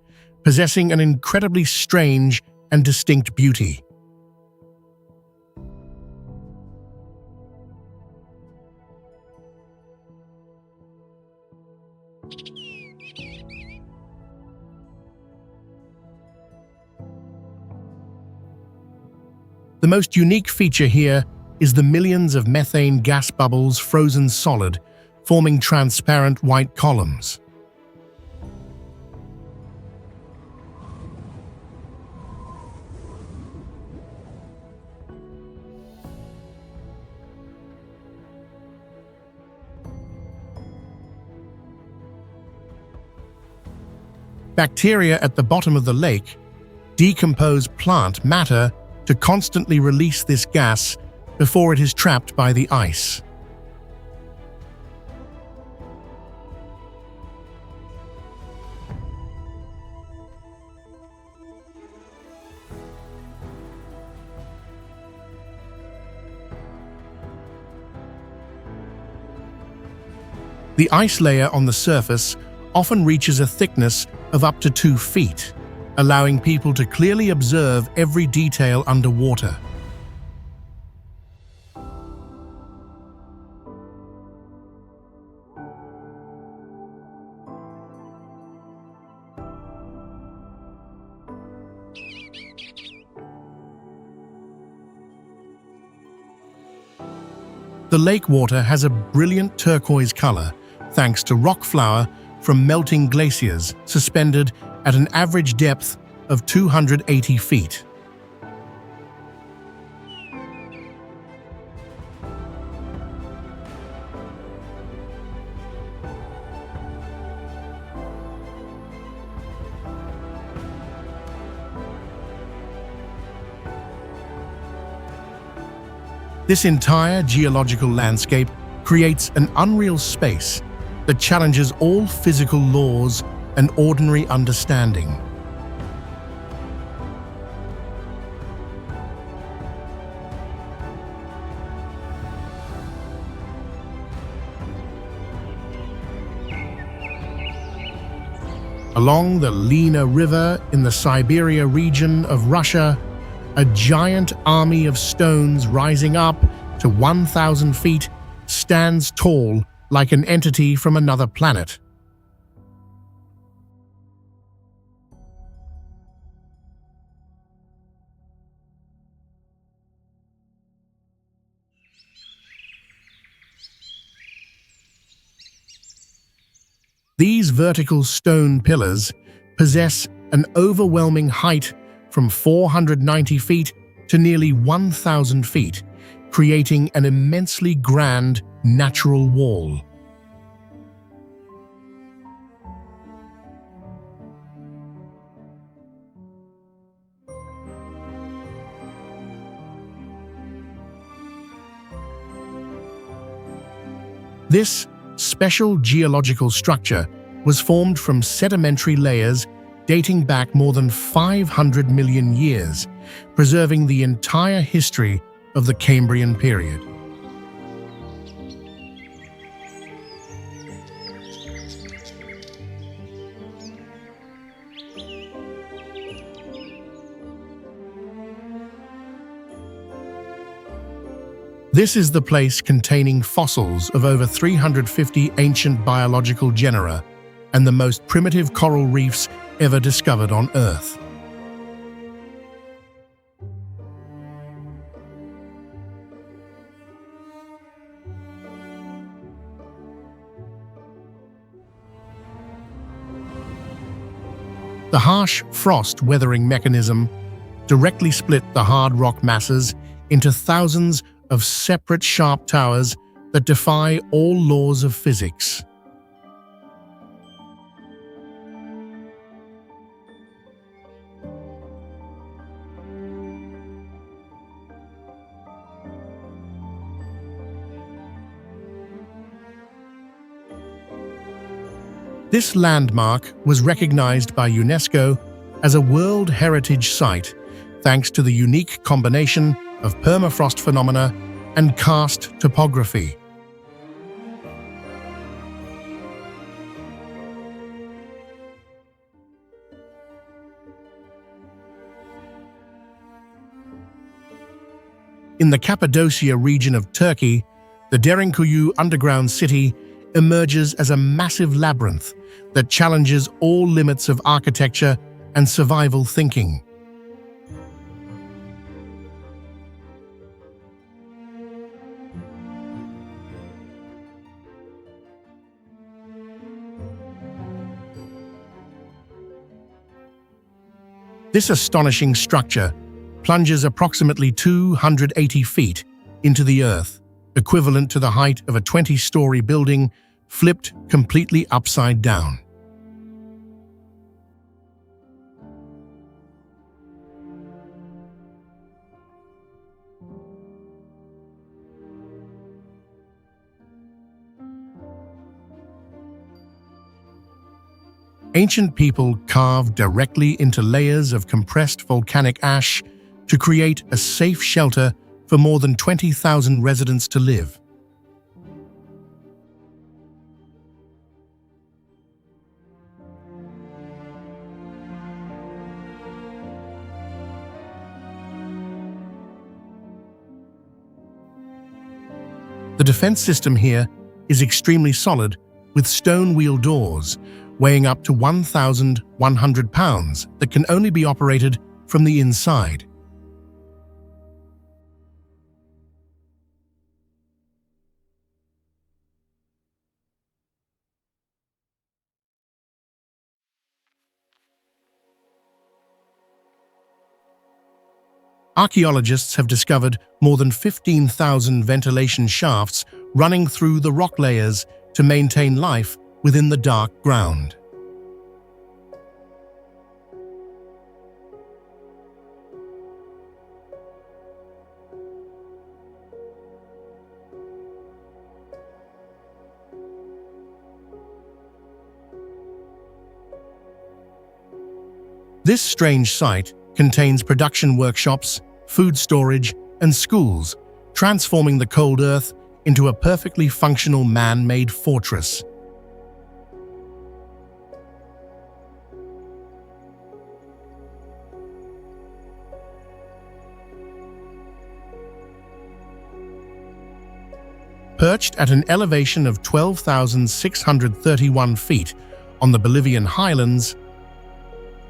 possessing an incredibly strange and distinct beauty. The most unique feature here is the millions of methane gas bubbles frozen solid, forming transparent white columns. Bacteria at the bottom of the lake decompose plant matter to constantly release this gas before it is trapped by the ice. The ice layer on the surface often reaches a thickness of up to 2 feet, allowing people to clearly observe every detail underwater. The lake water has a brilliant turquoise color thanks to rock flour from melting glaciers suspended at an average depth of 280 feet. This entire geological landscape creates an unreal space that challenges all physical laws and ordinary understanding. Along the Lena River in the Siberia region of Russia, a giant army of stones rising up to 1,000 feet stands tall like an entity from another planet. These vertical stone pillars possess an overwhelming height from 490 feet to nearly 1,000 feet, creating an immensely grand natural wall. This special geological structure was formed from sedimentary layers dating back more than 500 million years, preserving the entire history of the Cambrian period. This is the place containing fossils of over 350 ancient biological genera and the most primitive coral reefs ever discovered on Earth. The harsh frost weathering mechanism directly split the hard rock masses into thousands of separate sharp towers that defy all laws of physics. This landmark was recognized by UNESCO as a World Heritage Site thanks to the unique combination of permafrost phenomena and karst topography. In the Cappadocia region of Turkey, the Derinkuyu underground city emerges as a massive labyrinth that challenges all limits of architecture and survival thinking. This astonishing structure plunges approximately 280 feet into the earth, equivalent to the height of a 20-story building flipped completely upside down. Ancient people carved directly into layers of compressed volcanic ash to create a safe shelter for more than 20,000 residents to live. The defense system here is extremely solid, with stone wheel doors weighing up to 1,100 pounds that can only be operated from the inside. Archaeologists have discovered more than 15,000 ventilation shafts running through the rock layers to maintain life within the dark ground. This strange site contains production workshops, food storage, and schools, transforming the cold earth into a perfectly functional man-made fortress. Perched at an elevation of 12,631 feet on the Bolivian highlands,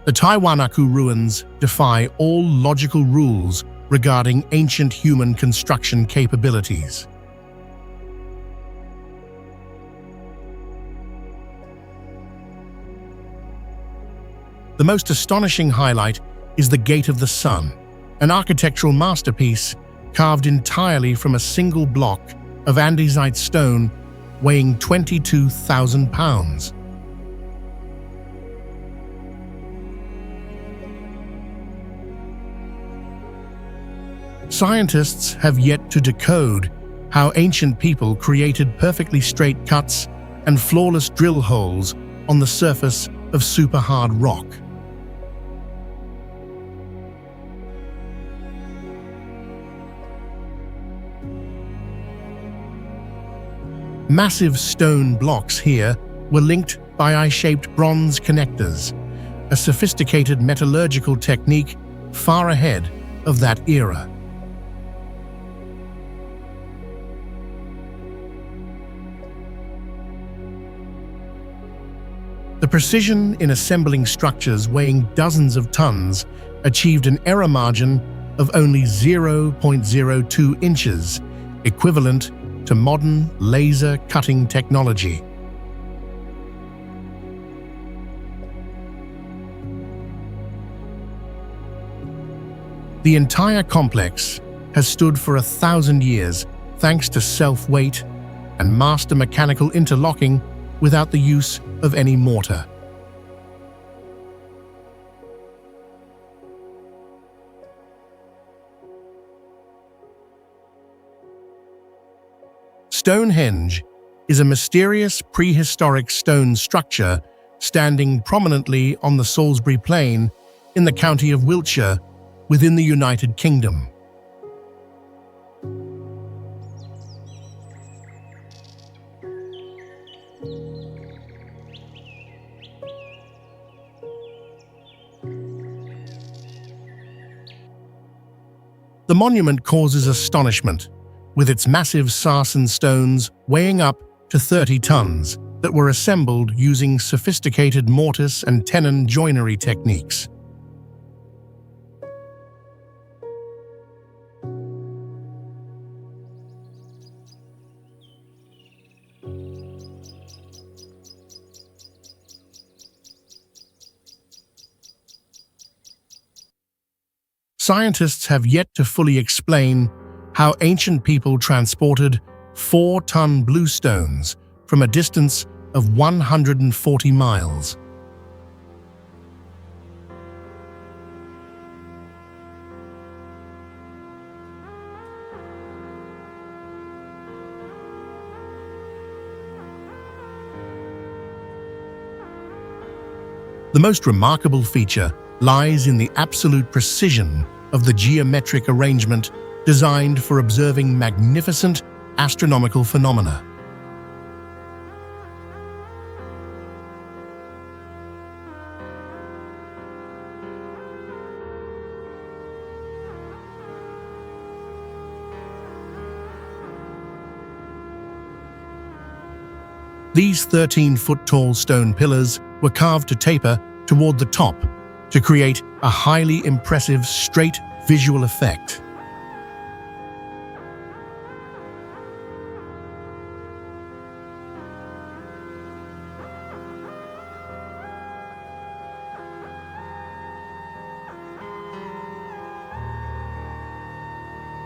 the Tiwanaku ruins defy all logical rules regarding ancient human construction capabilities. The most astonishing highlight is the Gate of the Sun, an architectural masterpiece carved entirely from a single block of andesite stone weighing 22,000 pounds. Scientists have yet to decode how ancient people created perfectly straight cuts and flawless drill holes on the surface of super-hard rock. Massive stone blocks here were linked by eye-shaped bronze connectors, a sophisticated metallurgical technique far ahead of that era. The precision in assembling structures weighing dozens of tons achieved an error margin of only 0.02 inches, equivalent to modern laser cutting technology. The entire complex has stood for 1,000 years thanks to self-weight and master mechanical interlocking without the use of any mortar. Stonehenge is a mysterious prehistoric stone structure standing prominently on the Salisbury Plain in the county of Wiltshire within the United Kingdom. The monument causes astonishment, with its massive sarsen stones weighing up to 30 tons that were assembled using sophisticated mortise and tenon joinery techniques. Scientists have yet to fully explain how ancient people transported 4-ton bluestones from a distance of 140 miles. The most remarkable feature lies in the absolute precision of the geometric arrangement designed for observing magnificent astronomical phenomena. These 13-foot-tall stone pillars were carved to taper toward the top to create a highly impressive straight visual effect.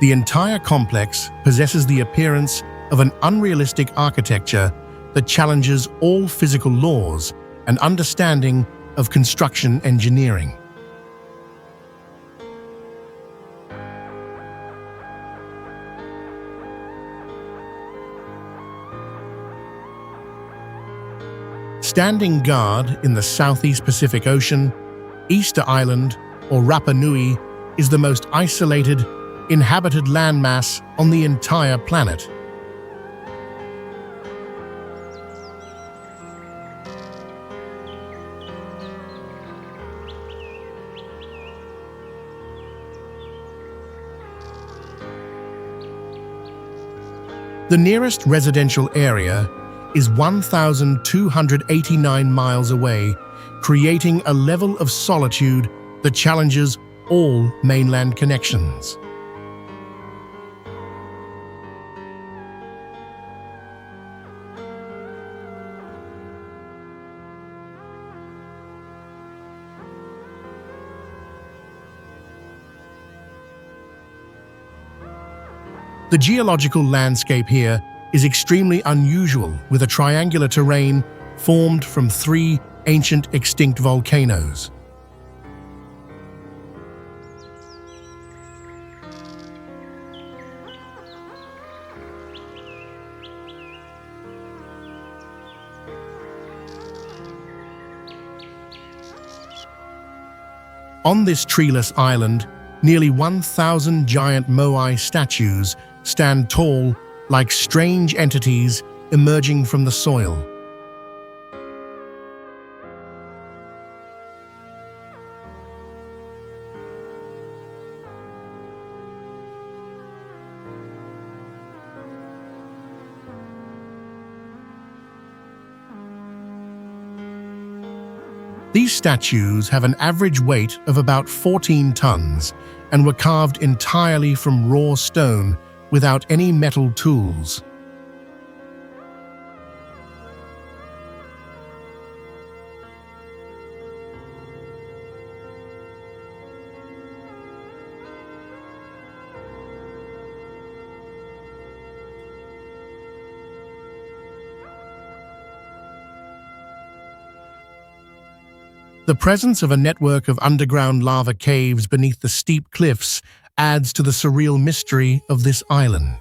The entire complex possesses the appearance of an unrealistic architecture that challenges all physical laws and understanding of construction engineering. Standing guard in the Southeast Pacific Ocean, Easter Island, or Rapa Nui, is the most isolated, inhabited landmass on the entire planet. The nearest residential area is 1,289 miles away, creating a level of solitude that challenges all mainland connections. The geological landscape here is extremely unusual, with a triangular terrain formed from 3 ancient extinct volcanoes. On this treeless island, nearly 1,000 giant moai statues stand tall like strange entities emerging from the soil. These statues have an average weight of about 14 tons and were carved entirely from raw stone without any metal tools. The presence of a network of underground lava caves beneath the steep cliffs adds to the surreal mystery of this island.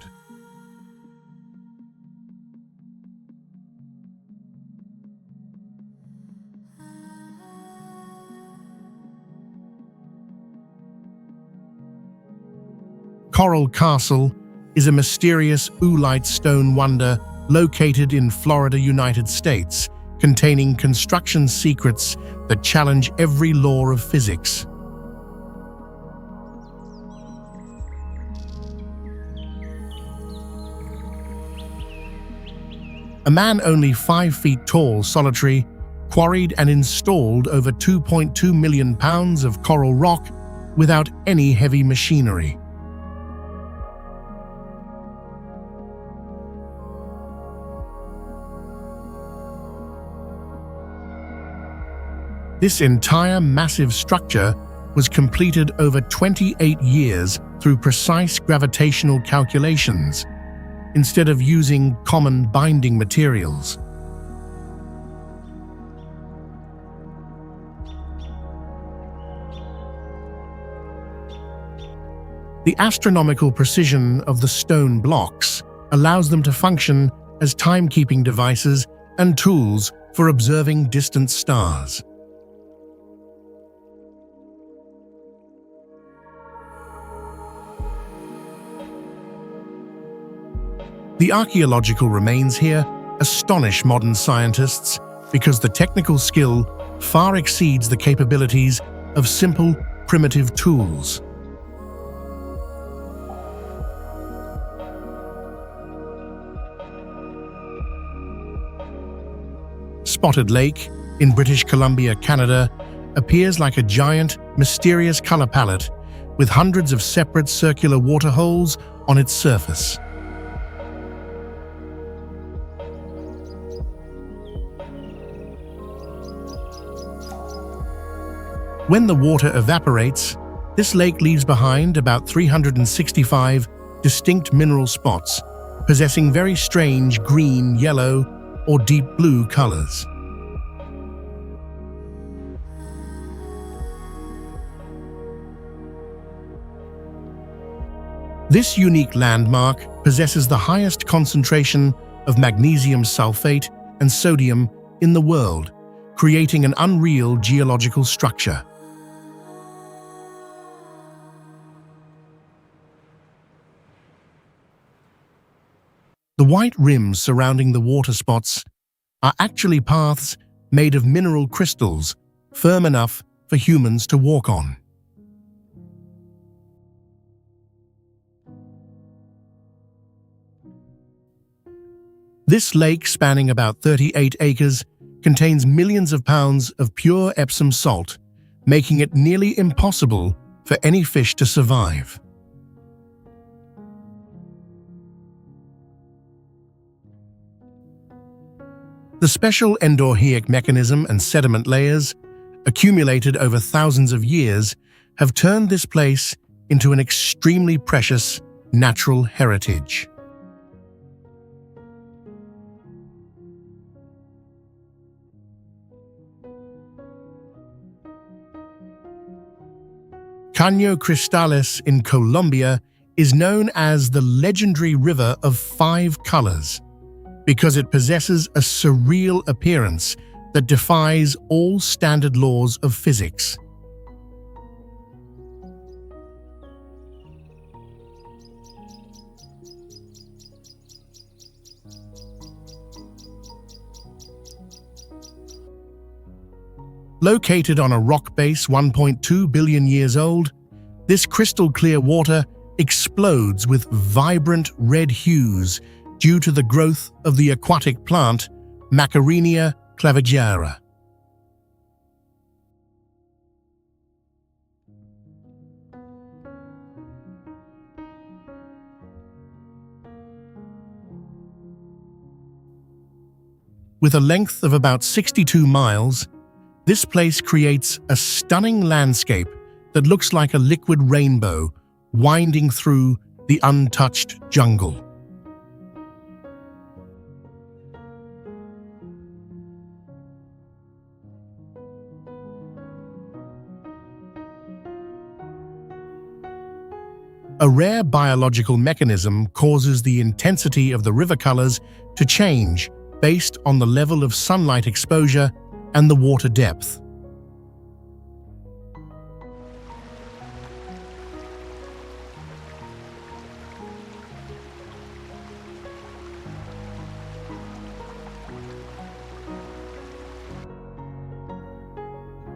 Coral Castle is a mysterious oolite stone wonder located in Florida, United States, containing construction secrets that challenge every law of physics. A man only 5 feet tall, solitary, quarried and installed over 2.2 million pounds of coral rock without any heavy machinery. This entire massive structure was completed over 28 years through precise gravitational calculations, instead of using common binding materials. The astronomical precision of the stone blocks allows them to function as timekeeping devices and tools for observing distant stars. The archaeological remains here astonish modern scientists because the technical skill far exceeds the capabilities of simple, primitive tools. Spotted Lake in British Columbia, Canada, appears like a giant, mysterious color palette with hundreds of separate circular water holes on its surface. When the water evaporates, this lake leaves behind about 365 distinct mineral spots, possessing very strange green, yellow, or deep blue colors. This unique landmark possesses the highest concentration of magnesium sulfate and sodium in the world, creating an unreal geological structure. The white rims surrounding the water spots are actually paths made of mineral crystals, firm enough for humans to walk on. This lake, spanning about 38 acres, contains millions of pounds of pure Epsom salt, making it nearly impossible for any fish to survive. The special endorheic mechanism and sediment layers, accumulated over thousands of years, have turned this place into an extremely precious natural heritage. Caño Cristales in Colombia is known as the legendary River of 5 Colors because it possesses a surreal appearance that defies all standard laws of physics. Located on a rock base 1.2 billion years old, this crystal-clear water explodes with vibrant red hues due to the growth of the aquatic plant Macarenia clavigera. With a length of about 62 miles, this place creates a stunning landscape that looks like a liquid rainbow winding through the untouched jungle. A rare biological mechanism causes the intensity of the river colors to change based on the level of sunlight exposure and the water depth.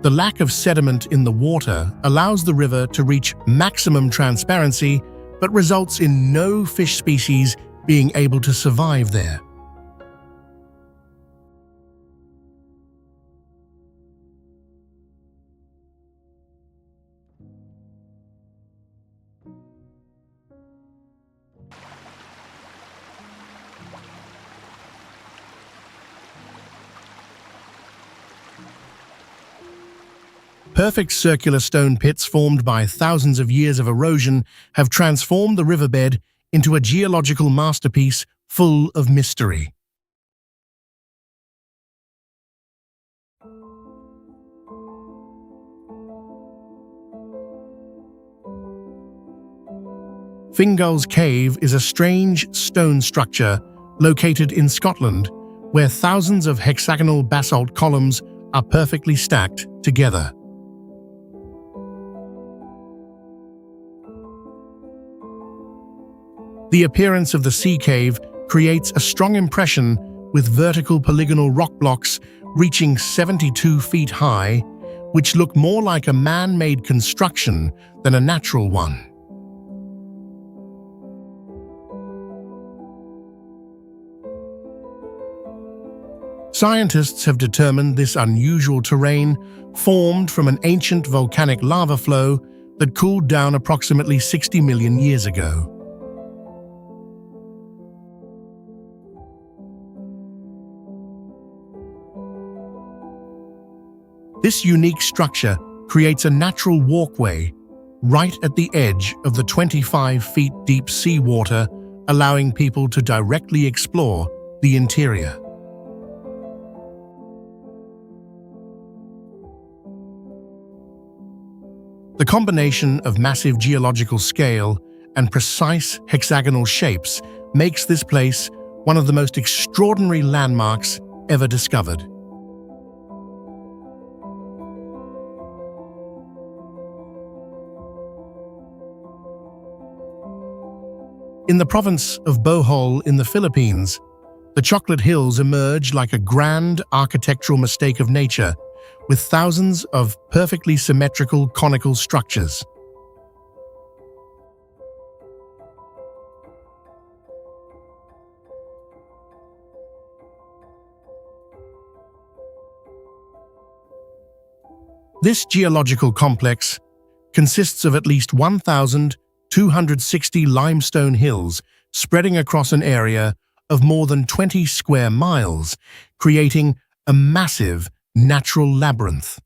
The lack of sediment in the water allows the river to reach maximum transparency, but results in no fish species being able to survive there. Perfect circular stone pits formed by thousands of years of erosion have transformed the riverbed into a geological masterpiece full of mystery. Fingal's Cave is a strange stone structure located in Scotland, where thousands of hexagonal basalt columns are perfectly stacked together. The appearance of the sea cave creates a strong impression, with vertical polygonal rock blocks reaching 72 feet high, which look more like a man-made construction than a natural one. Scientists have determined this unusual terrain formed from an ancient volcanic lava flow that cooled down approximately 60 million years ago. This unique structure creates a natural walkway right at the edge of the 25 feet deep seawater, allowing people to directly explore the interior. The combination of massive geological scale and precise hexagonal shapes makes this place one of the most extraordinary landmarks ever discovered. In the province of Bohol in the Philippines, the Chocolate Hills emerge like a grand architectural mistake of nature, with thousands of perfectly symmetrical conical structures. This geological complex consists of at least 1,260 limestone hills spreading across an area of more than 20 square miles, creating a massive natural labyrinth.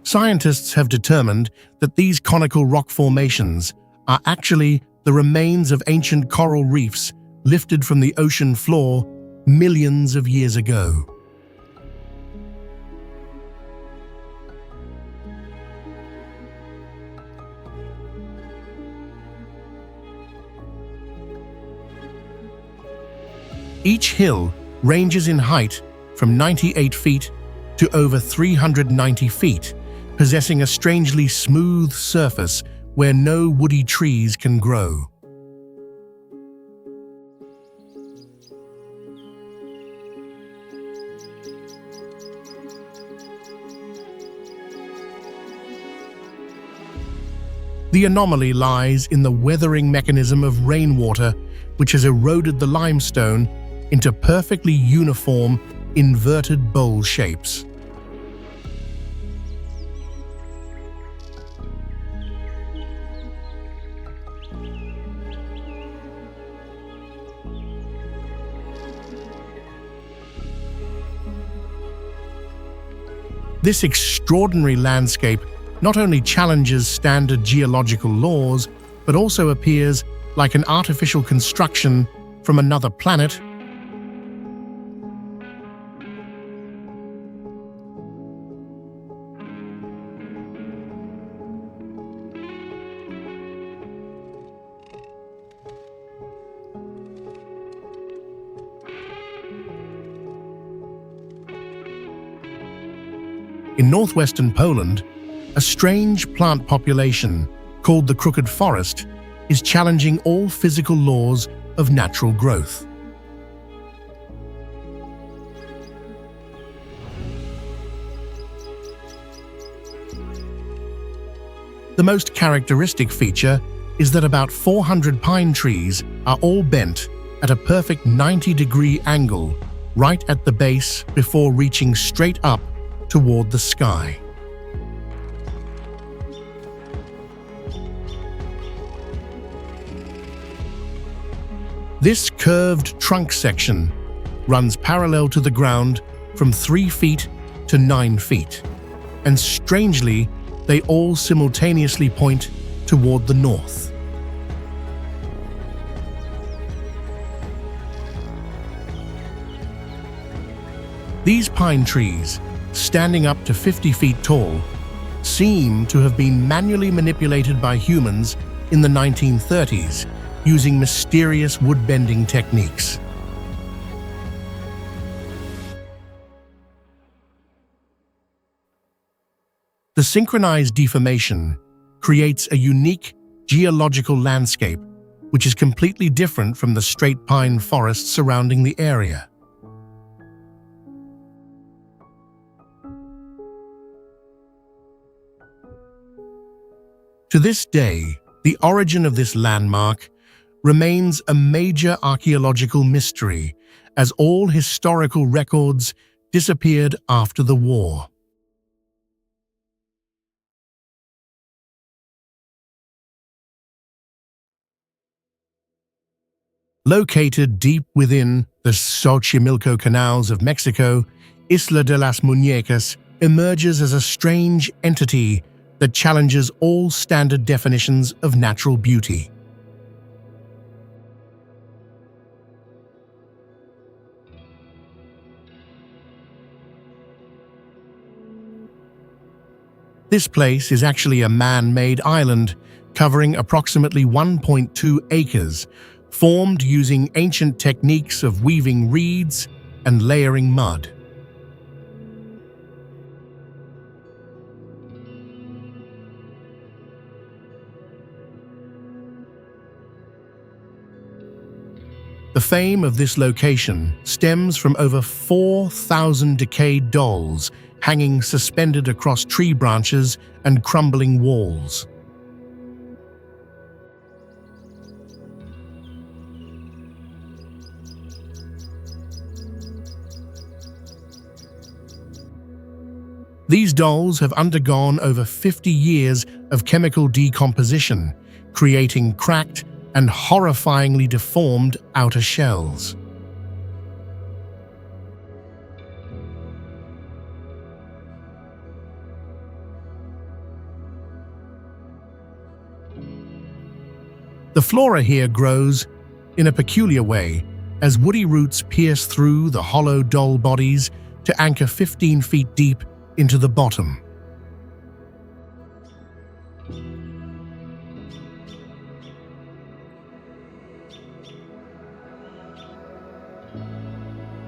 Scientists have determined that these conical rock formations are actually the remains of ancient coral reefs lifted from the ocean floor millions of years ago. Each hill ranges in height from 98 feet to over 390 feet, possessing a strangely smooth surface where no woody trees can grow. The anomaly lies in the weathering mechanism of rainwater, which has eroded the limestone into perfectly uniform, inverted bowl shapes. This extraordinary landscape not only challenges standard geological laws, but also appears like an artificial construction from another planet. In northwestern Poland, a strange plant population called the crooked forest is challenging all physical laws of natural growth. The most characteristic feature is that about 400 pine trees are all bent at a perfect 90-degree angle right at the base before reaching straight up toward the sky. This curved trunk section runs parallel to the ground from 3 feet to 9 feet, and strangely, they all simultaneously point toward the north. These pine trees, standing up to 50 feet tall, seem to have been manually manipulated by humans in the 1930s using mysterious wood-bending techniques. The synchronized deformation creates a unique geological landscape which is completely different from the straight pine forests surrounding the area. To this day, the origin of this landmark remains a major archaeological mystery, as all historical records disappeared after the war. Located deep within the Xochimilco canals of Mexico, Isla de las Muñecas emerges as a strange entity that challenges all standard definitions of natural beauty. This place is actually a man-made island covering approximately 1.2 acres, formed using ancient techniques of weaving reeds and layering mud. The fame of this location stems from over 4,000 decayed dolls hanging suspended across tree branches and crumbling walls. These dolls have undergone over 50 years of chemical decomposition, creating cracked and horrifyingly deformed outer shells. The flora here grows in a peculiar way, as woody roots pierce through the hollow doll bodies to anchor 15 feet deep into the bottom.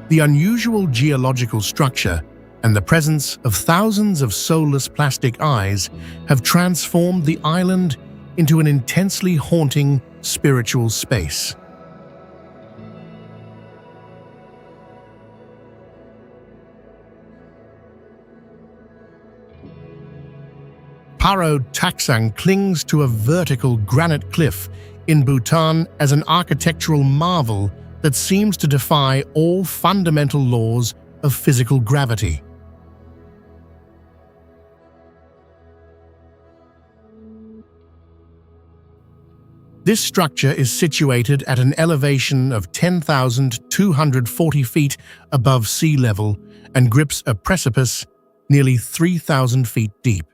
The unusual geological structure and the presence of thousands of soulless plastic eyes have transformed the island into an intensely haunting spiritual space. Paro Taksang clings to a vertical granite cliff in Bhutan as an architectural marvel that seems to defy all fundamental laws of physical gravity. This structure is situated at an elevation of 10,240 feet above sea level and grips a precipice nearly 3,000 feet deep.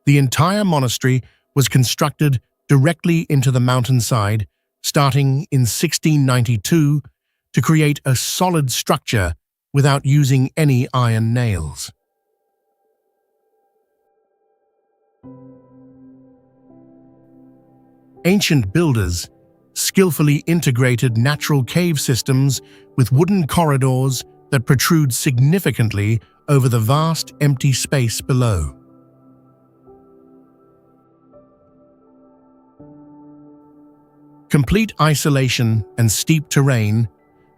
The entire monastery was constructed directly into the mountainside, starting in 1692, to create a solid structure without using any iron nails. Ancient builders skillfully integrated natural cave systems with wooden corridors that protrude significantly over the vast empty space below. Complete isolation and steep terrain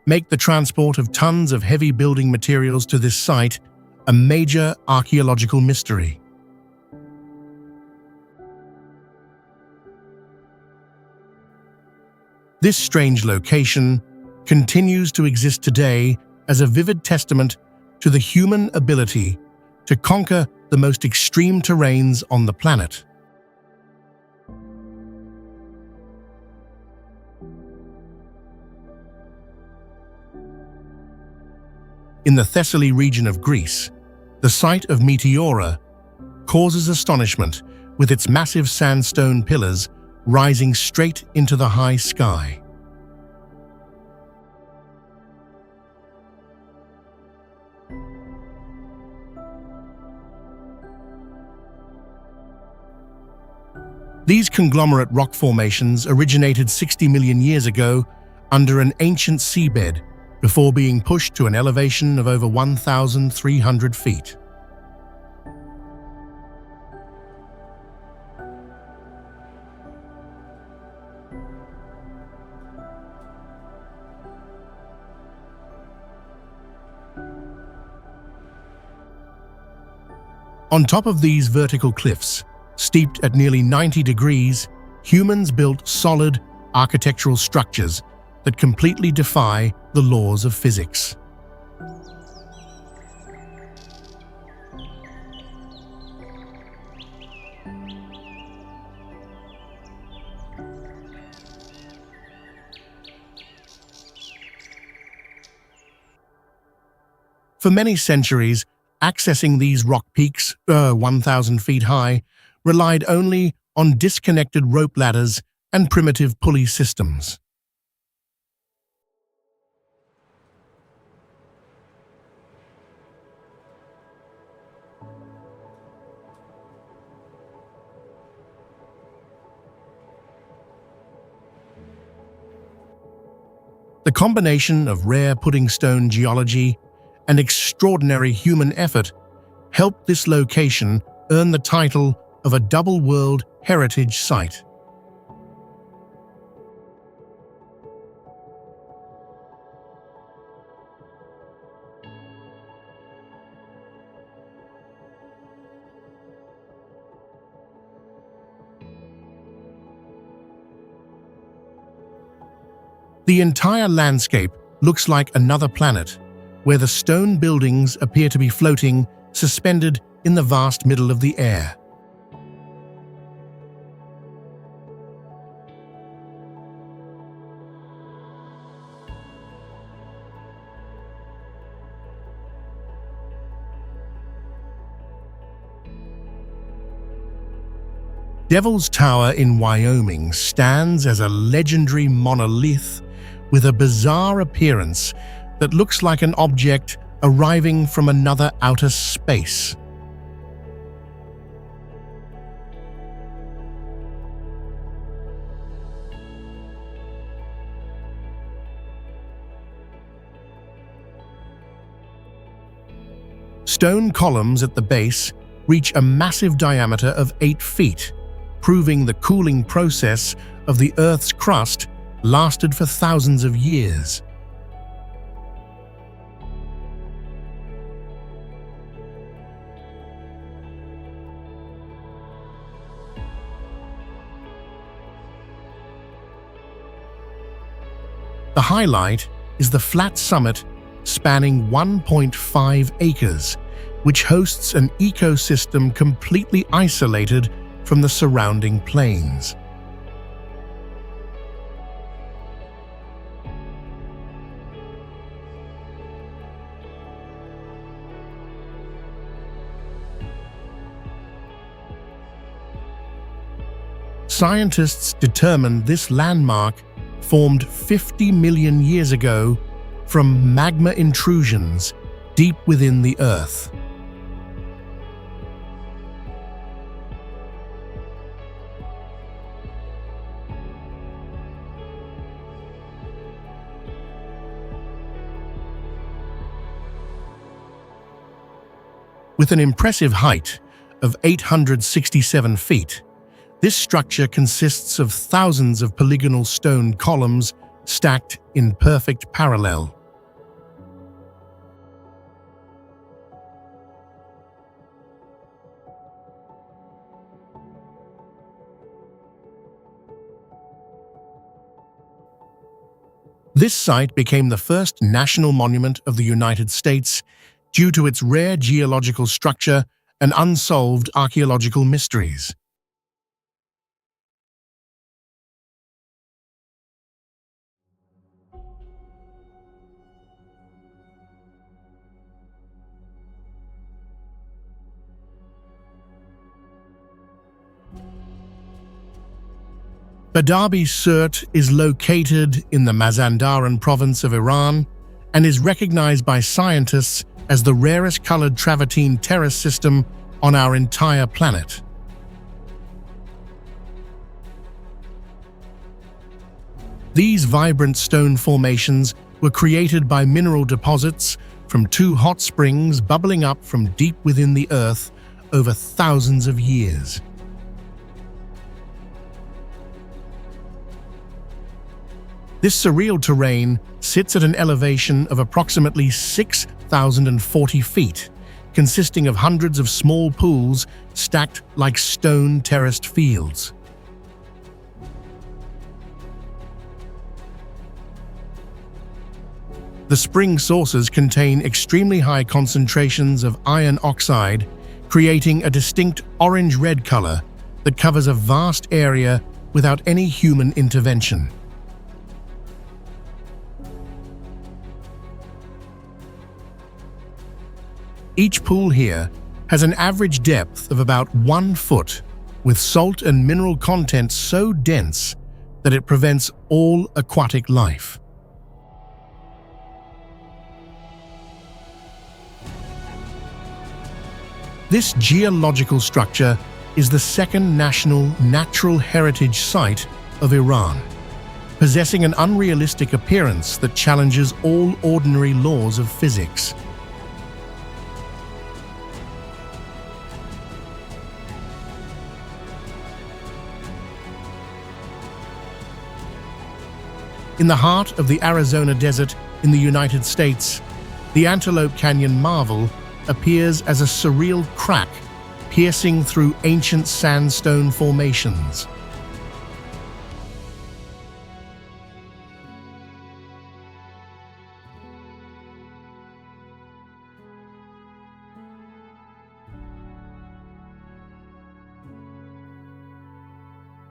make the transport of tons of heavy building materials to this site a major archaeological mystery. This strange location continues to exist today as a vivid testament to the human ability to conquer the most extreme terrains on the planet. In the Thessaly region of Greece, the site of Meteora causes astonishment with its massive sandstone pillars rising straight into the high sky. These conglomerate rock formations originated 60 million years ago under an ancient seabed before being pushed to an elevation of over 1,300 feet. On top of these vertical cliffs, steeped at nearly 90 degrees, humans built solid architectural structures that completely defy the laws of physics. For many centuries, accessing these rock peaks, 1,000 feet high, relied only on disconnected rope ladders and primitive pulley systems. The combination of rare pudding stone geology and extraordinary human effort helped this location earn the title of a double World Heritage Site. The entire landscape looks like another planet, where the stone buildings appear to be floating, suspended in the vast middle of the air. Devil's Tower in Wyoming stands as a legendary monolith with a bizarre appearance that looks like an object arriving from another outer space. Stone columns at the base reach a massive diameter of 8 feet, proving the cooling process of the Earth's crust lasted for thousands of years. The highlight is the flat summit spanning 1.5 acres, which hosts an ecosystem completely isolated from the surrounding plains. Scientists determined this landmark formed 50 million years ago from magma intrusions deep within the Earth. With an impressive height of 867 feet, this structure consists of thousands of polygonal stone columns stacked in perfect parallel. This site became the first national monument of the United States due to its rare geological structure and unsolved archaeological mysteries. Badabi Surt is located in the Mazandaran province of Iran and is recognized by scientists as the rarest colored travertine terrace system on our entire planet. These vibrant stone formations were created by mineral deposits from two hot springs bubbling up from deep within the Earth over thousands of years. This surreal terrain sits at an elevation of approximately 6,040 feet, consisting of hundreds of small pools stacked like stone terraced fields. The spring sources contain extremely high concentrations of iron oxide, creating a distinct orange-red color that covers a vast area without any human intervention. Each pool here has an average depth of about 1 foot, with salt and mineral content so dense that it prevents all aquatic life. This geological structure is the second national natural heritage site of Iran, possessing an unrealistic appearance that challenges all ordinary laws of physics. In the heart of the Arizona desert in the United States, the Antelope Canyon marvel appears as a surreal crack piercing through ancient sandstone formations.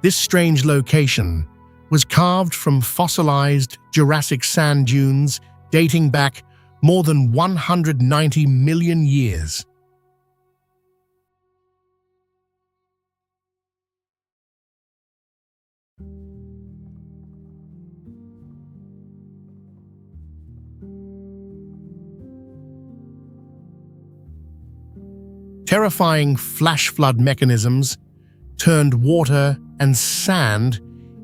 This strange location was carved from fossilized Jurassic sand dunes dating back more than 190 million years. Terrifying flash flood mechanisms turned water and sand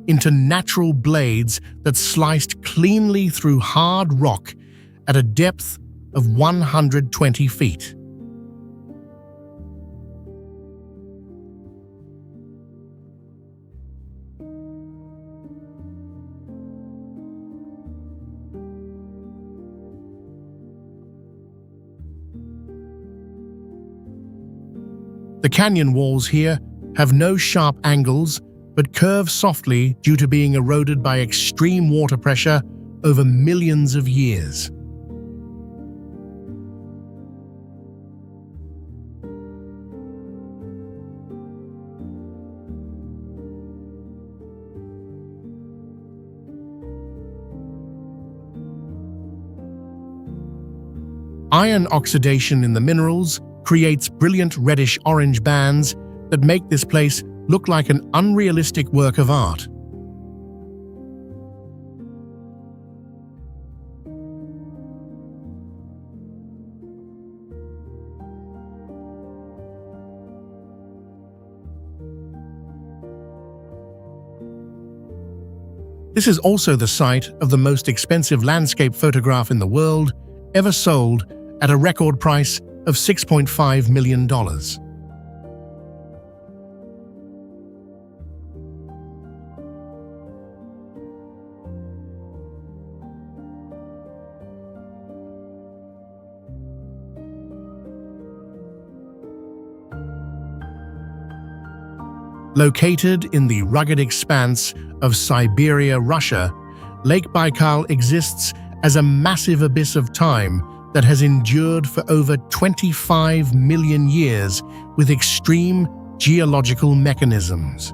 into natural blades that sliced cleanly through hard rock at a depth of 120 feet. The canyon walls here have no sharp angles, but curve softly due to being eroded by extreme water pressure over millions of years. Iron oxidation in the minerals creates brilliant reddish-orange bands that make this place look like an unrealistic work of art. This is also the site of the most expensive landscape photograph in the world, ever sold at a record price of $6.5 million. Located in the rugged expanse of Siberia, Russia, Lake Baikal exists as a massive abyss of time that has endured for over 25 million years with extreme geological mechanisms.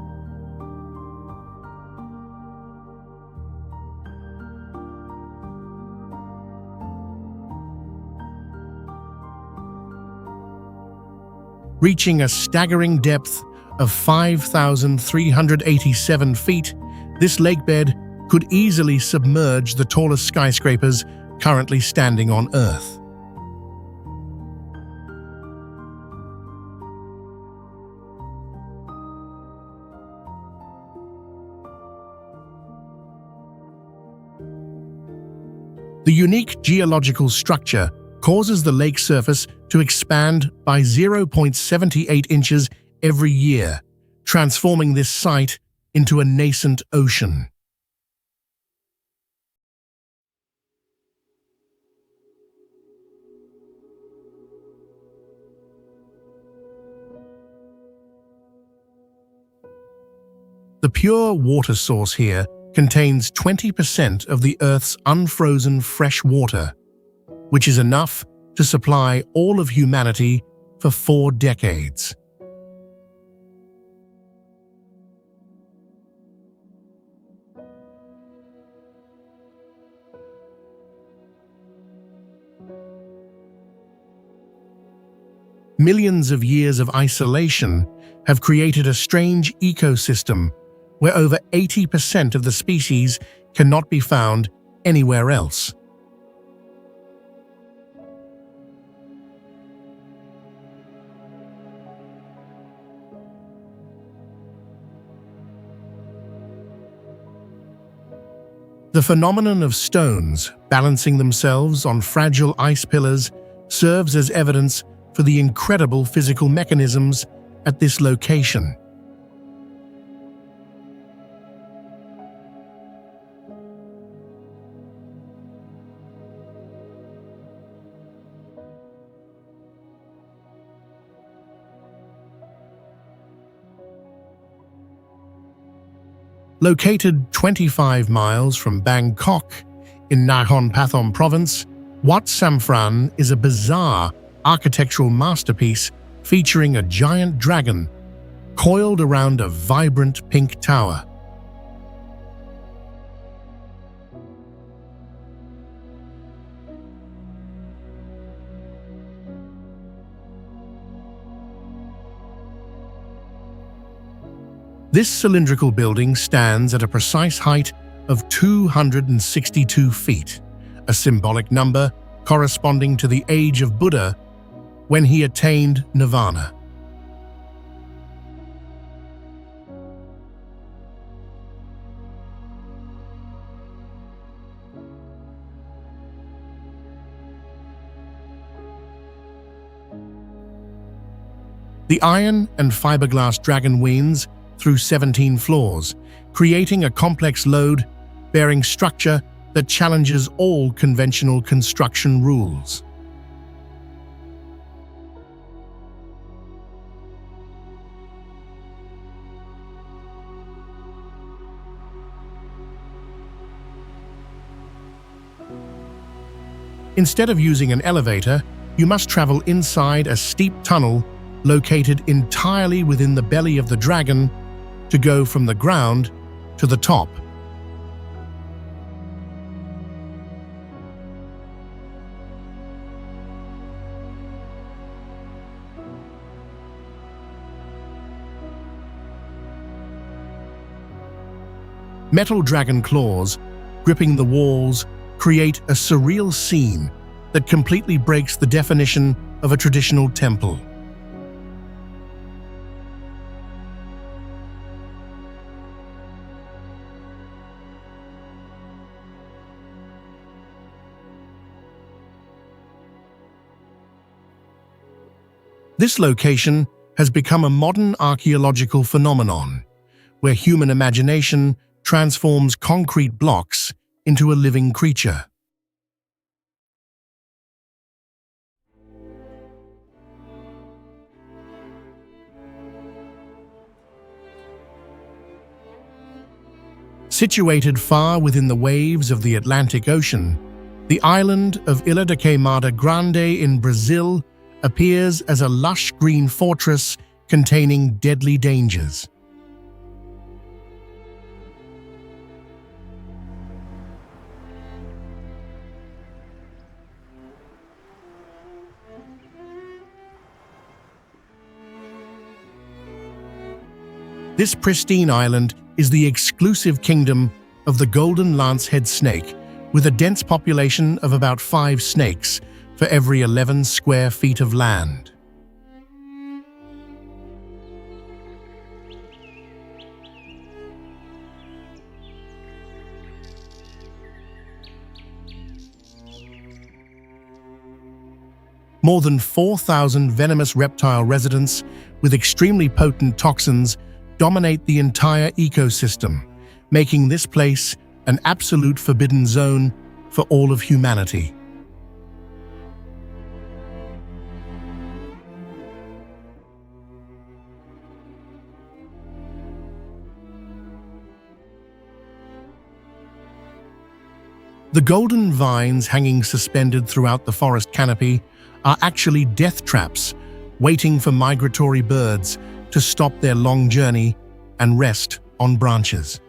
Reaching a staggering depth of 5,387 feet, this lakebed could easily submerge the tallest skyscrapers currently standing on Earth. The unique geological structure causes the lake surface to expand by 0.78 inches every year, transforming this site into a nascent ocean. The pure water source here contains 20% of the Earth's unfrozen fresh water, which is enough to supply all of humanity for 4 decades. Millions of years of isolation have created a strange ecosystem where over 80% of the species cannot be found anywhere else. The phenomenon of stones balancing themselves on fragile ice pillars serves as evidence for the incredible physical mechanisms at this location. Located 25 miles from Bangkok in Nakhon Pathom province, Wat Samphan is a bizarre architectural masterpiece featuring a giant dragon coiled around a vibrant pink tower. This cylindrical building stands at a precise height of 262 feet, a symbolic number corresponding to the age of Buddha when he attained nirvana. The iron and fiberglass dragon wings through 17 floors, creating a complex load-bearing structure that challenges all conventional construction rules. Instead of using an elevator, you must travel inside a steep tunnel located entirely within the belly of the dragon to go from the ground to the top. Metal dragon claws, gripping the walls, create a surreal scene that completely breaks the definition of a traditional temple. This location has become a modern archaeological phenomenon, where human imagination transforms concrete blocks into a living creature. Situated far within the waves of the Atlantic Ocean, the island of Ilha de Queimada Grande in Brazil appears as a lush green fortress containing deadly dangers. This pristine island is the exclusive kingdom of the golden lancehead snake, with a dense population of about 5 snakes for every 11 square feet of land. More than 4,000 venomous reptile residents with extremely potent toxins dominate the entire ecosystem, making this place an absolute forbidden zone for all of humanity. The golden vines hanging suspended throughout the forest canopy are actually death traps, waiting for migratory birds to stop their long journey and rest on branches.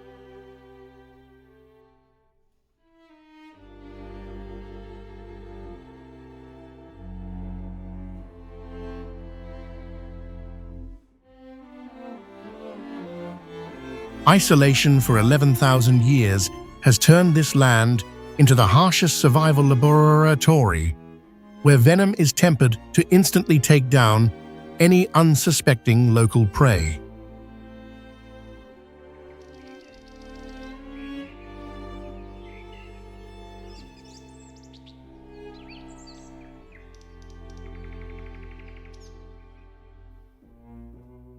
Isolation for 11,000 years has turned this land into the harshest survival laboratory, where venom is tempered to instantly take down any unsuspecting local prey.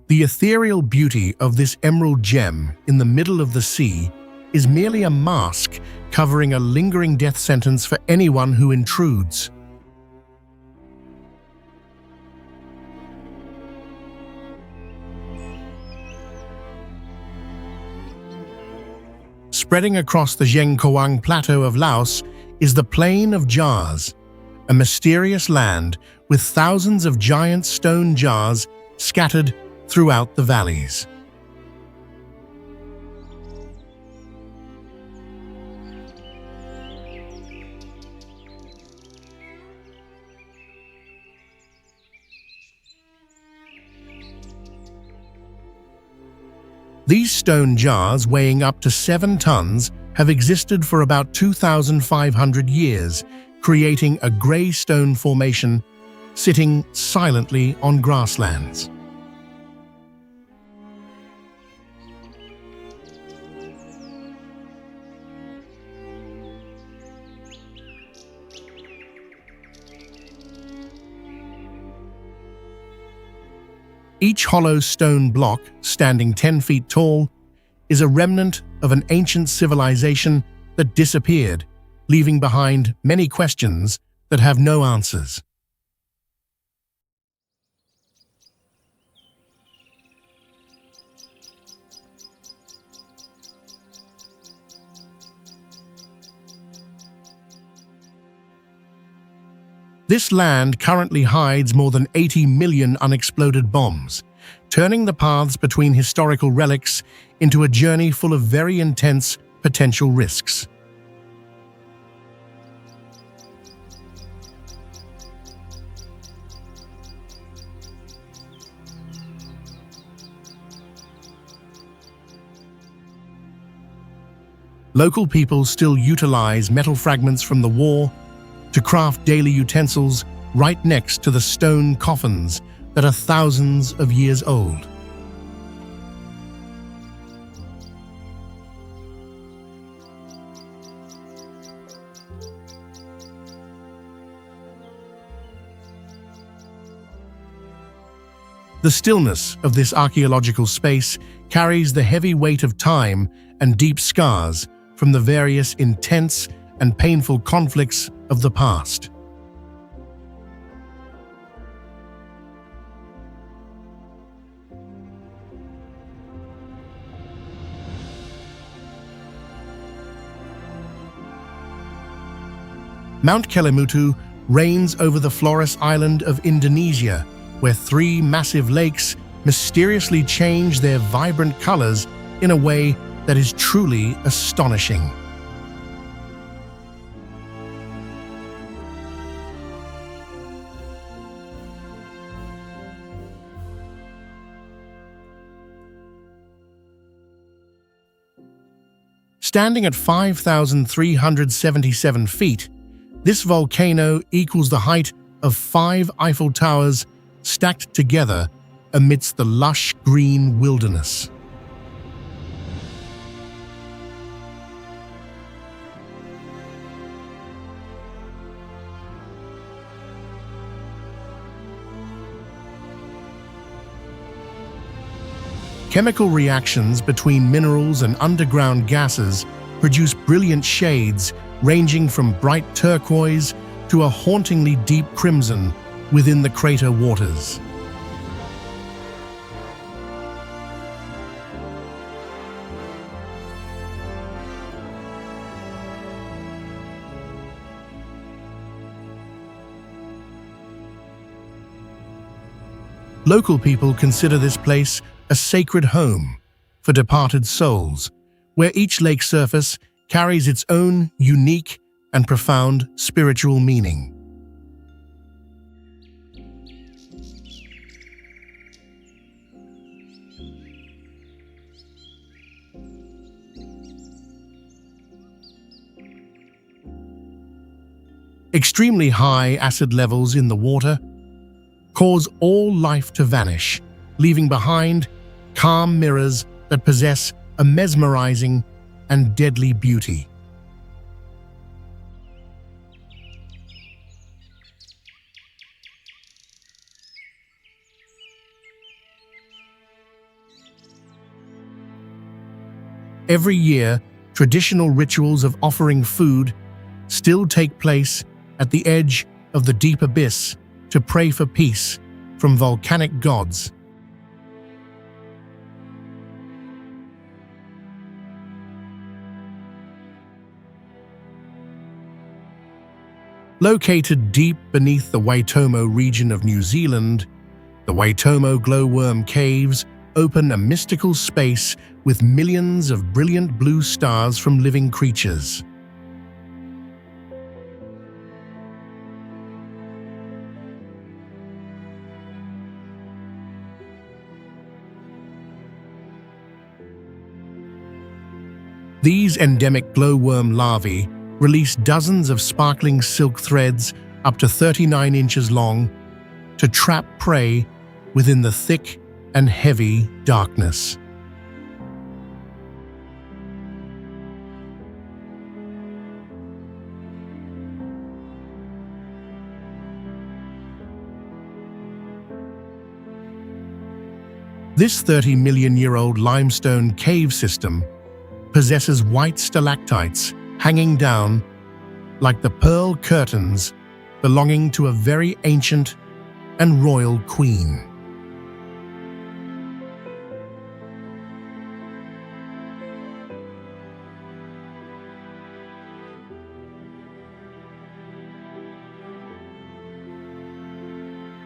The ethereal beauty of this emerald gem in the middle of the sea is merely a mask covering a lingering death sentence for anyone who intrudes. Spreading across the Zhengkoang Plateau of Laos is the Plain of Jars, a mysterious land with thousands of giant stone jars scattered throughout the valleys. These stone jars, weighing up to 7 tons, have existed for about 2,500 years, creating a grey stone formation sitting silently on grasslands. Each hollow stone block, standing 10 feet tall, is a remnant of an ancient civilization that disappeared, leaving behind many questions that have no answers. This land currently hides more than 80 million unexploded bombs, turning the paths between historical relics into a journey full of very intense potential risks. Local people still utilize metal fragments from the war to craft daily utensils right next to the stone coffins that are thousands of years old. The stillness of this archaeological space carries the heavy weight of time and deep scars from the various intense and painful conflicts of the past. Mount Kelimutu reigns over the Flores Island of Indonesia, where three massive lakes mysteriously change their vibrant colors in a way that is truly astonishing. Standing at 5,377 feet, this volcano equals the height of 5 Eiffel Towers stacked together amidst the lush green wilderness. Chemical reactions between minerals and underground gases produce brilliant shades ranging from bright turquoise to a hauntingly deep crimson within the crater waters. Local people consider this place a sacred home for departed souls, where each lake surface carries its own unique and profound spiritual meaning. Extremely high acid levels in the water cause all life to vanish, leaving behind calm mirrors that possess a mesmerizing and deadly beauty. Every year, traditional rituals of offering food still take place at the edge of the deep abyss to pray for peace from volcanic gods. Located deep beneath the Waitomo region of New Zealand, the Waitomo glowworm caves open a mystical space with millions of brilliant blue stars from living creatures. These endemic glowworm larvae release dozens of sparkling silk threads up to 39 inches long to trap prey within the thick and heavy darkness. This 30-million-year-old limestone cave system possesses white stalactites hanging down like the pearl curtains belonging to a very ancient and royal queen.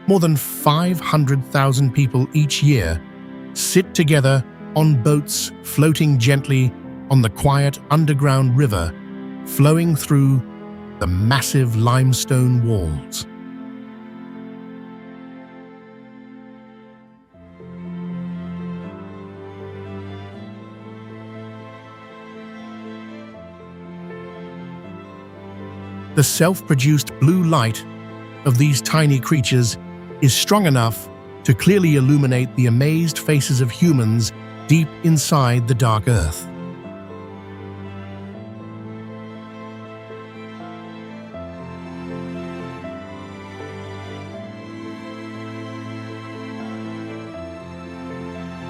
More than 500,000 people each year sit together on boats floating gently on the quiet underground river flowing through the massive limestone walls. The self-produced blue light of these tiny creatures is strong enough to clearly illuminate the amazed faces of humans deep inside the dark earth.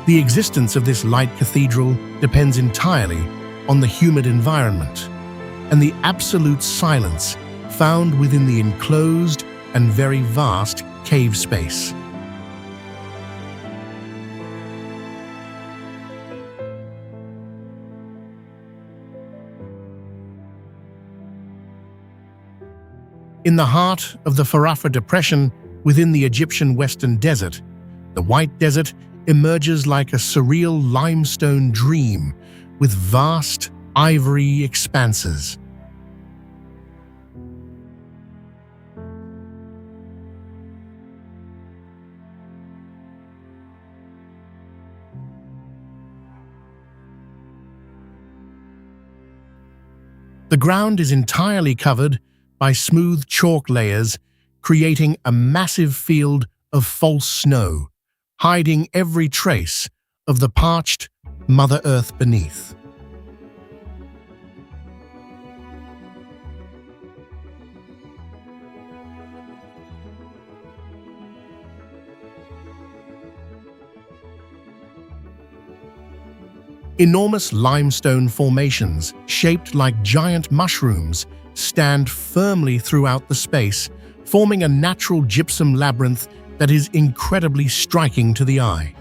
The existence of this light cathedral depends entirely on the humid environment and the absolute silence found within the enclosed and very vast cave space. In the heart of the Farafra Depression within the Egyptian Western Desert, the White Desert emerges like a surreal limestone dream with vast ivory expanses. The ground is entirely covered by smooth chalk layers, creating a massive field of false snow, hiding every trace of the parched Mother Earth beneath. Enormous limestone formations, shaped like giant mushrooms, stand firmly throughout the space, forming a natural gypsum labyrinth that is incredibly striking to the eye.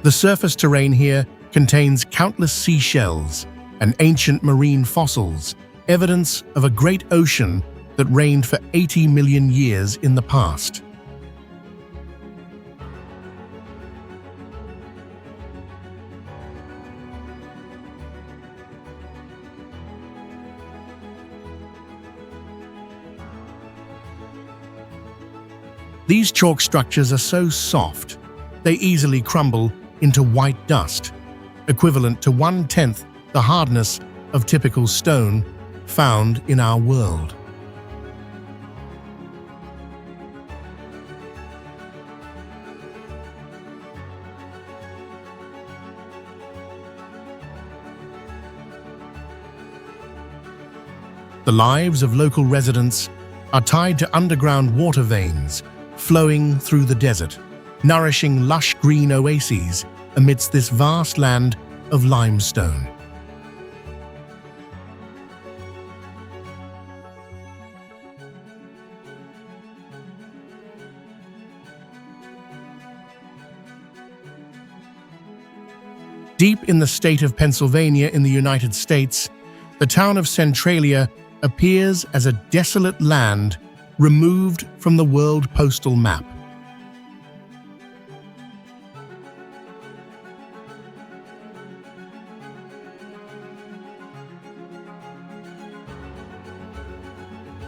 The surface terrain here contains countless seashells and ancient marine fossils, evidence of a great ocean that reigned for 80 million years in the past. These chalk structures are so soft, they easily crumble into white dust, equivalent to 1/10 the hardness of typical stone found in our world. The lives of local residents are tied to underground water veins flowing through the desert, nourishing lush green oases amidst this vast land of limestone. Deep in the state of Pennsylvania in the United States, the town of Centralia appears as a desolate land removed from the world postal map.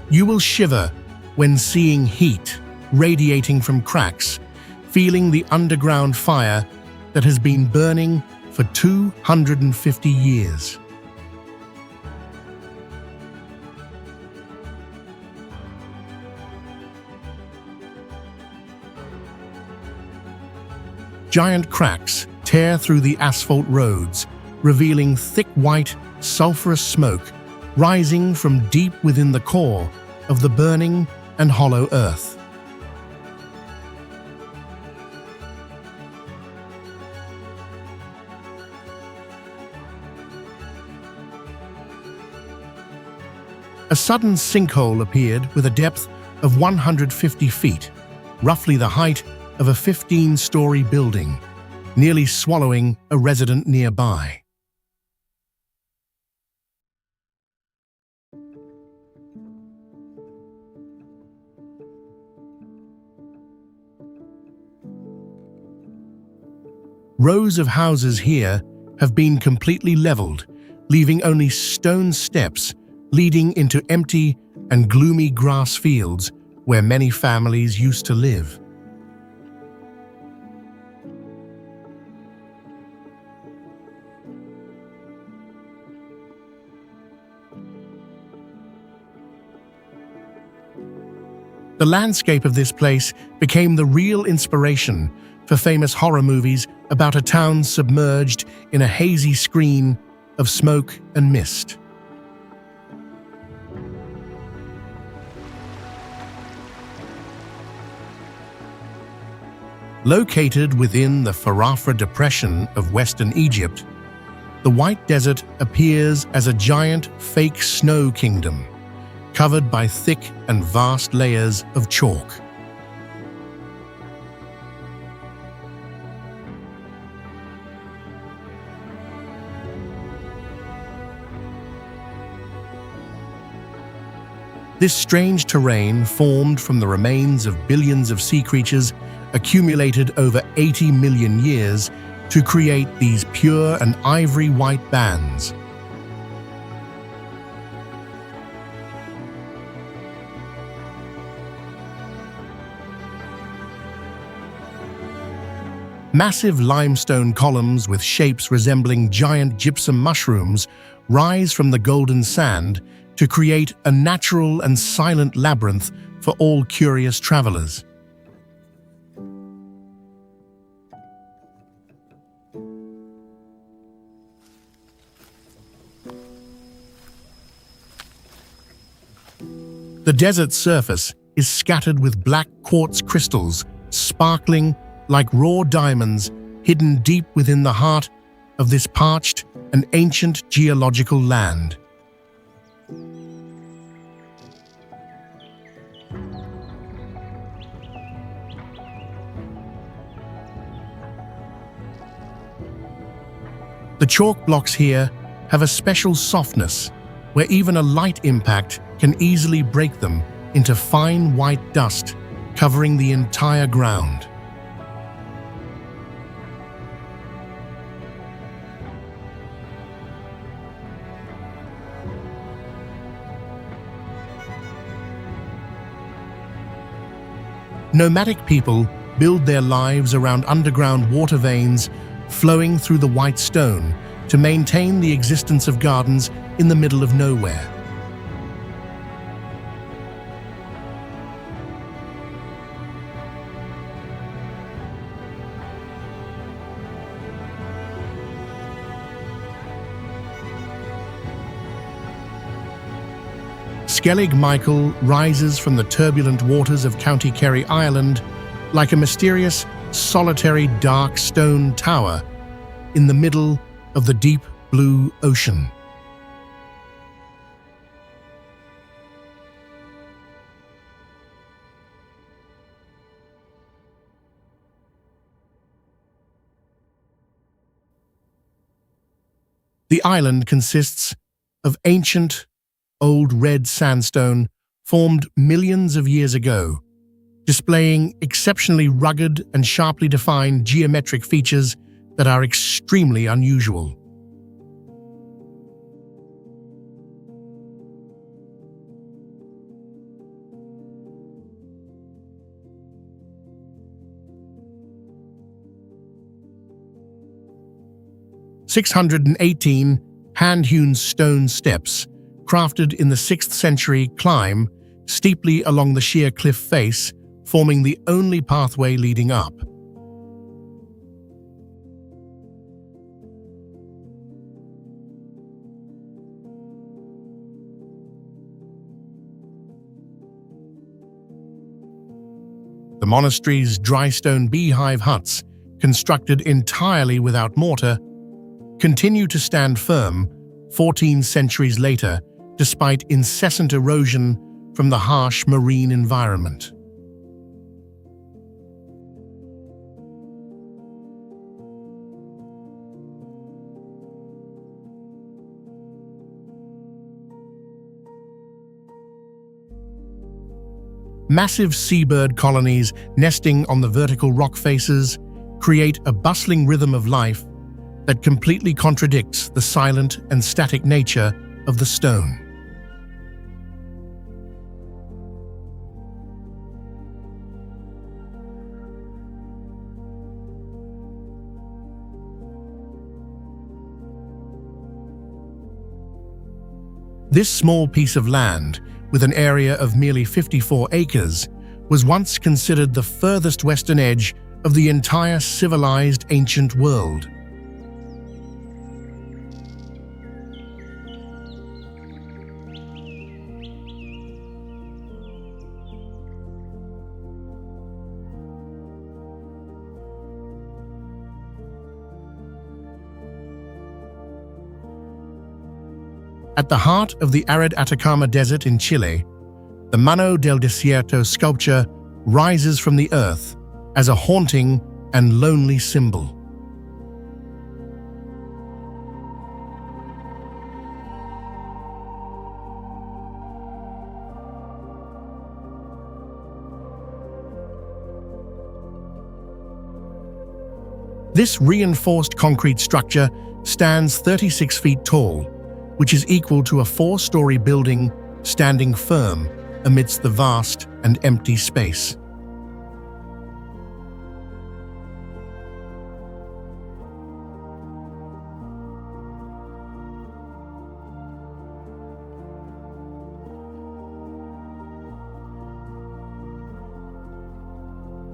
You will shiver when seeing heat radiating from cracks, feeling the underground fire that has been burning for 250 years. Giant cracks tear through the asphalt roads, revealing thick white, sulfurous smoke rising from deep within the core of the burning and hollow earth. A sudden sinkhole appeared with a depth of 150 feet, roughly the height of a 15-story building, nearly swallowing a resident nearby. Rows of houses here have been completely leveled, leaving only stone steps leading into empty and gloomy grass fields where many families used to live. The landscape of this place became the real inspiration for famous horror movies about a town submerged in a hazy screen of smoke and mist. Located within the Farafra Depression of Western Egypt, the White Desert appears as a giant fake snow kingdom, covered by thick and vast layers of chalk. This strange terrain, formed from the remains of billions of sea creatures accumulated over 80 million years to create these pure and ivory white bands. Massive limestone columns with shapes resembling giant gypsum mushrooms rise from the golden sand to create a natural and silent labyrinth for all curious travelers. The desert's surface is scattered with black quartz crystals, sparkling like raw diamonds hidden deep within the heart of this parched and ancient geological land. The chalk blocks here have a special softness where even a light impact can easily break them into fine white dust covering the entire ground. Nomadic people build their lives around underground water veins flowing through the white stone to maintain the existence of gardens in the middle of nowhere. Skellig Michael rises from the turbulent waters of County Kerry, Ireland, like a mysterious, solitary, dark stone tower in the middle of the deep blue ocean. The island consists of ancient, old red sandstone formed millions of years ago, displaying exceptionally rugged and sharply defined geometric features that are extremely unusual. "618 hand-hewn stone steps, crafted in the 6th century, climb steeply along the sheer cliff face, forming the only pathway leading up. The monastery's dry stone beehive huts, constructed entirely without mortar, continue to stand firm 14 centuries later, despite incessant erosion from the harsh marine environment. Massive seabird colonies nesting on the vertical rock faces create a bustling rhythm of life that completely contradicts the silent and static nature of the stone. This small piece of land, with an area of merely 54 acres, was once considered the furthest western edge of the entire civilized ancient world. At the heart of the arid Atacama Desert in Chile, the Mano del Desierto sculpture rises from the earth as a haunting and lonely symbol. This reinforced concrete structure stands 36 feet tall, which is equal to a 4-story building standing firm amidst the vast and empty space.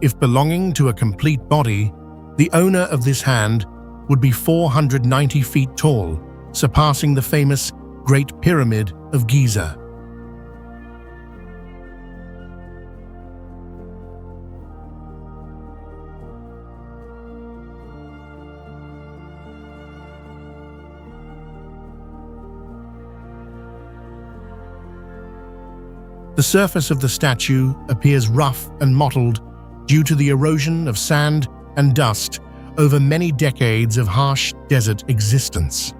If belonging to a complete body, the owner of this hand would be 490 feet tall, surpassing the famous Great Pyramid of Giza. The surface of the statue appears rough and mottled due to the erosion of sand and dust over many decades of harsh desert existence.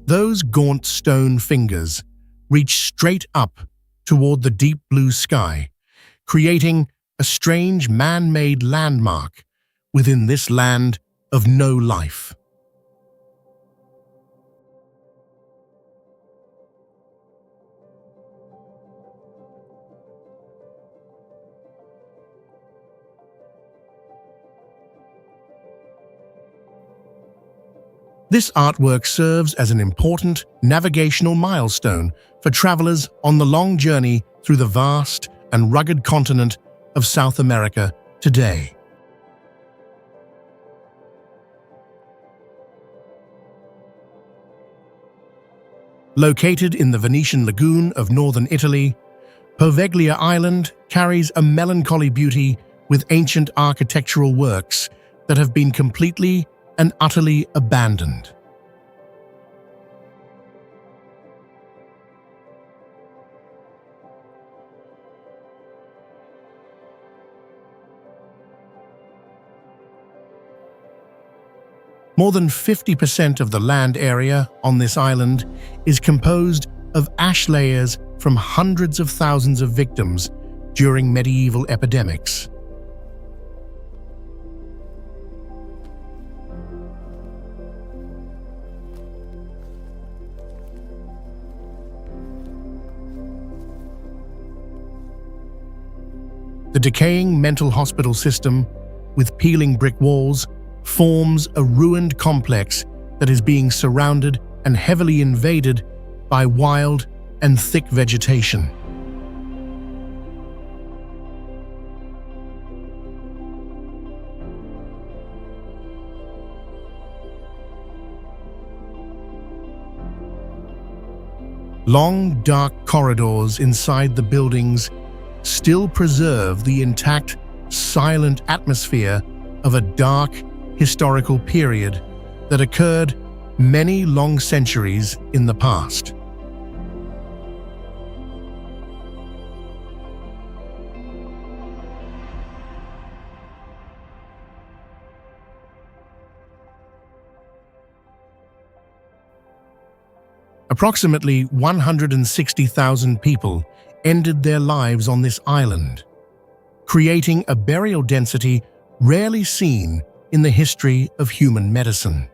Those gaunt stone fingers reach straight up toward the deep blue sky, creating a strange man-made landmark within this land of no life. This artwork serves as an important navigational milestone for travelers on the long journey through the vast and rugged continent of South America today. Located in the Venetian lagoon of northern Italy, Poveglia Island carries a melancholy beauty with ancient architectural works that have been completely and utterly abandoned. More than 50% of the land area on this island is composed of ash layers from hundreds of thousands of victims during medieval epidemics. The decaying mental hospital system, with peeling brick walls, forms a ruined complex that is being surrounded and heavily invaded by wild and thick vegetation. Long, dark corridors inside the buildings still preserve the intact, silent atmosphere of a dark, historical period that occurred many long centuries in the past. Approximately 160,000 people ended their lives on this island, creating a burial density rarely seen in the history of human medicine.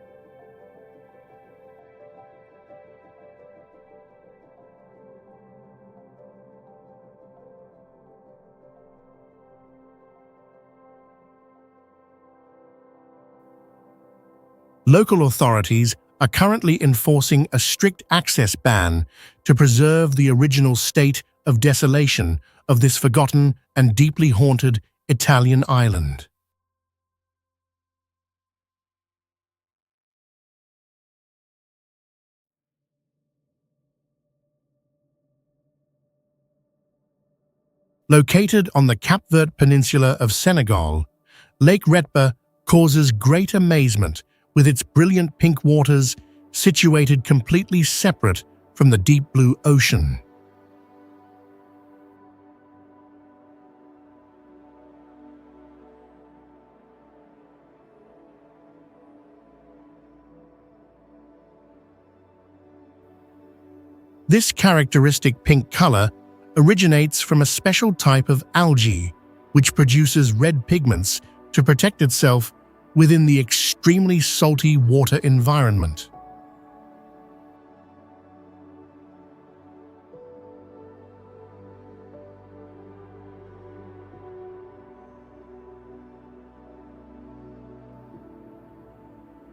Local authorities are currently enforcing a strict access ban to preserve the original state of desolation of this forgotten and deeply haunted Italian island. Located on the Cap Vert Peninsula of Senegal, Lake Retba causes great amazement with its brilliant pink waters situated completely separate from the deep blue ocean. This characteristic pink color originates from a special type of algae which produces red pigments to protect itself within the extremely salty water environment.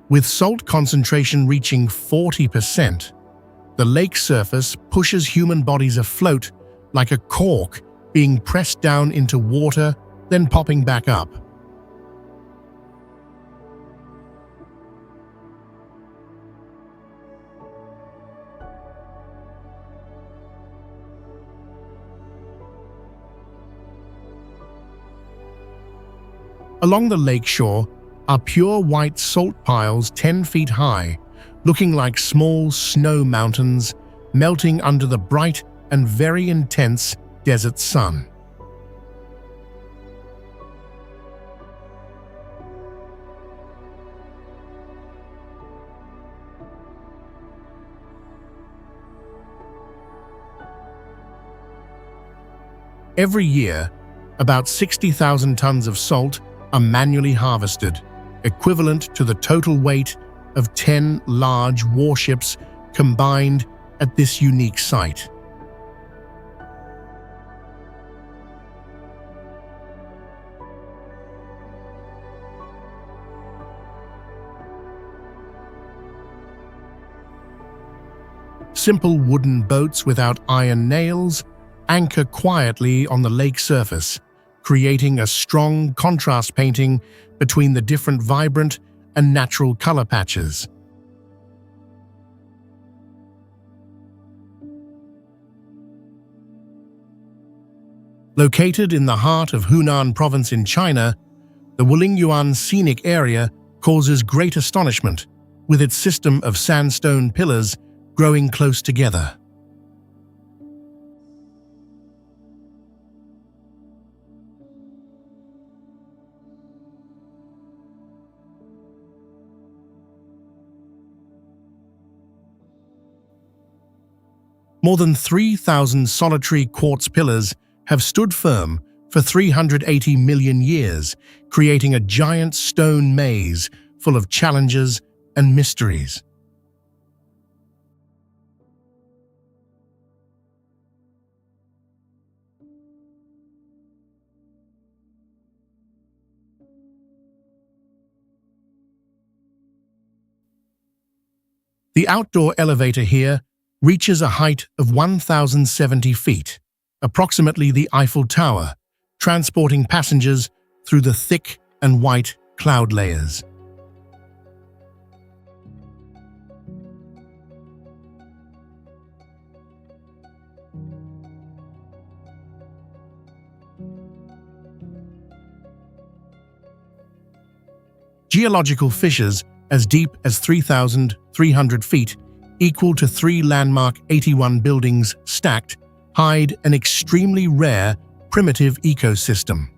With salt concentration reaching 40%, the lake surface pushes human bodies afloat like a cork being pressed down into water, then popping back up. Along the lakeshore are pure white salt piles 10 feet high, looking like small snow mountains melting under the bright and very intense desert sun. Every year, about 60,000 tons of salt are manually harvested, equivalent to the total weight of 10 large warships combined at this unique site. Simple wooden boats without iron nails anchor quietly on the lake surface, creating a strong contrast painting between the different vibrant and natural color patches. Located in the heart of Hunan province in China, the Wulingyuan scenic area causes great astonishment with its system of sandstone pillars growing close together. More than 3,000 solitary quartz pillars have stood firm for 380 million years, creating a giant stone maze full of challenges and mysteries. The outdoor elevator here reaches a height of 1,070 feet, approximately the Eiffel Tower, transporting passengers through the thick and white cloud layers. Geological fissures as deep as 3,300 feet, equal to 3 landmark 81 buildings stacked, hide an extremely rare, primitive ecosystem.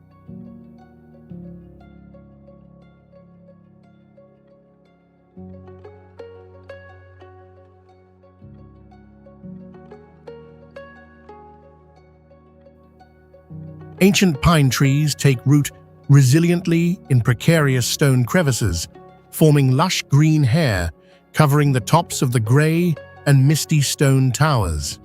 Ancient pine trees take root resiliently in precarious stone crevices, forming lush green hair covering the tops of the grey and misty stone towers.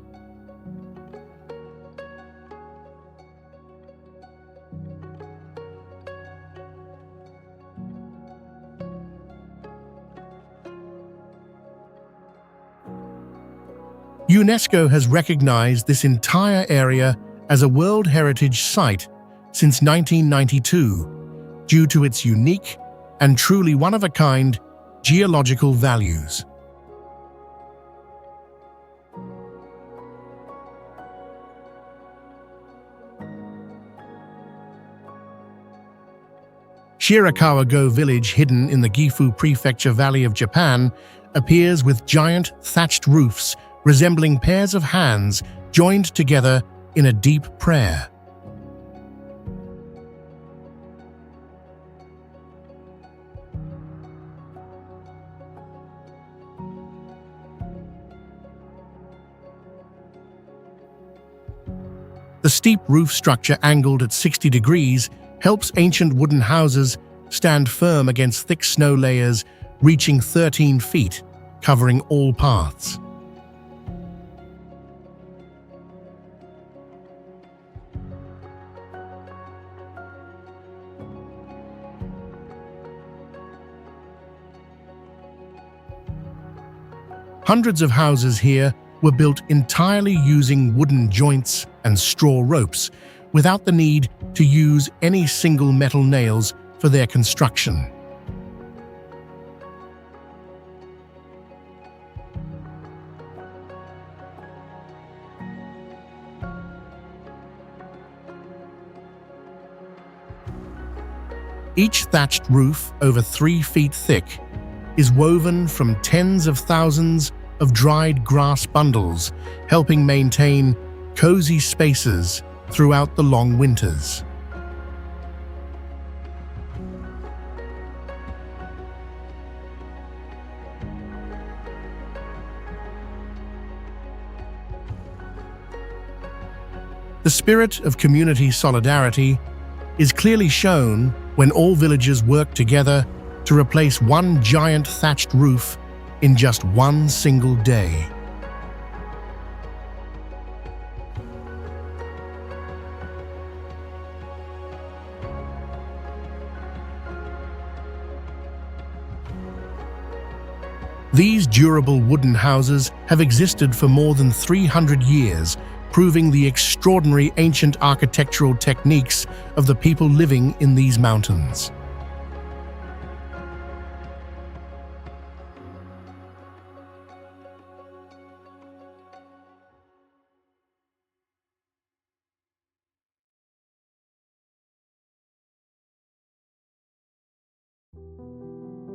UNESCO has recognized this entire area as a World Heritage Site since 1992 due to its unique and truly one-of-a-kind geological values. Shirakawa-go village, hidden in the Gifu Prefecture Valley of Japan, appears with giant thatched roofs resembling pairs of hands joined together in a deep prayer. The steep roof structure, angled at 60 degrees, helps ancient wooden houses stand firm against thick snow layers reaching 13 feet, covering all paths. Hundreds of houses here were built entirely using wooden joints and straw ropes, without the need to use any single metal nails for their construction. Each thatched roof, over 3 feet thick, is woven from tens of thousands of dried grass bundles, helping maintain cozy spaces throughout the long winters. The spirit of community solidarity is clearly shown when all villagers work together to replace one giant thatched roof in just one single day. These durable wooden houses have existed for more than 300 years, proving the extraordinary ancient architectural techniques of the people living in these mountains.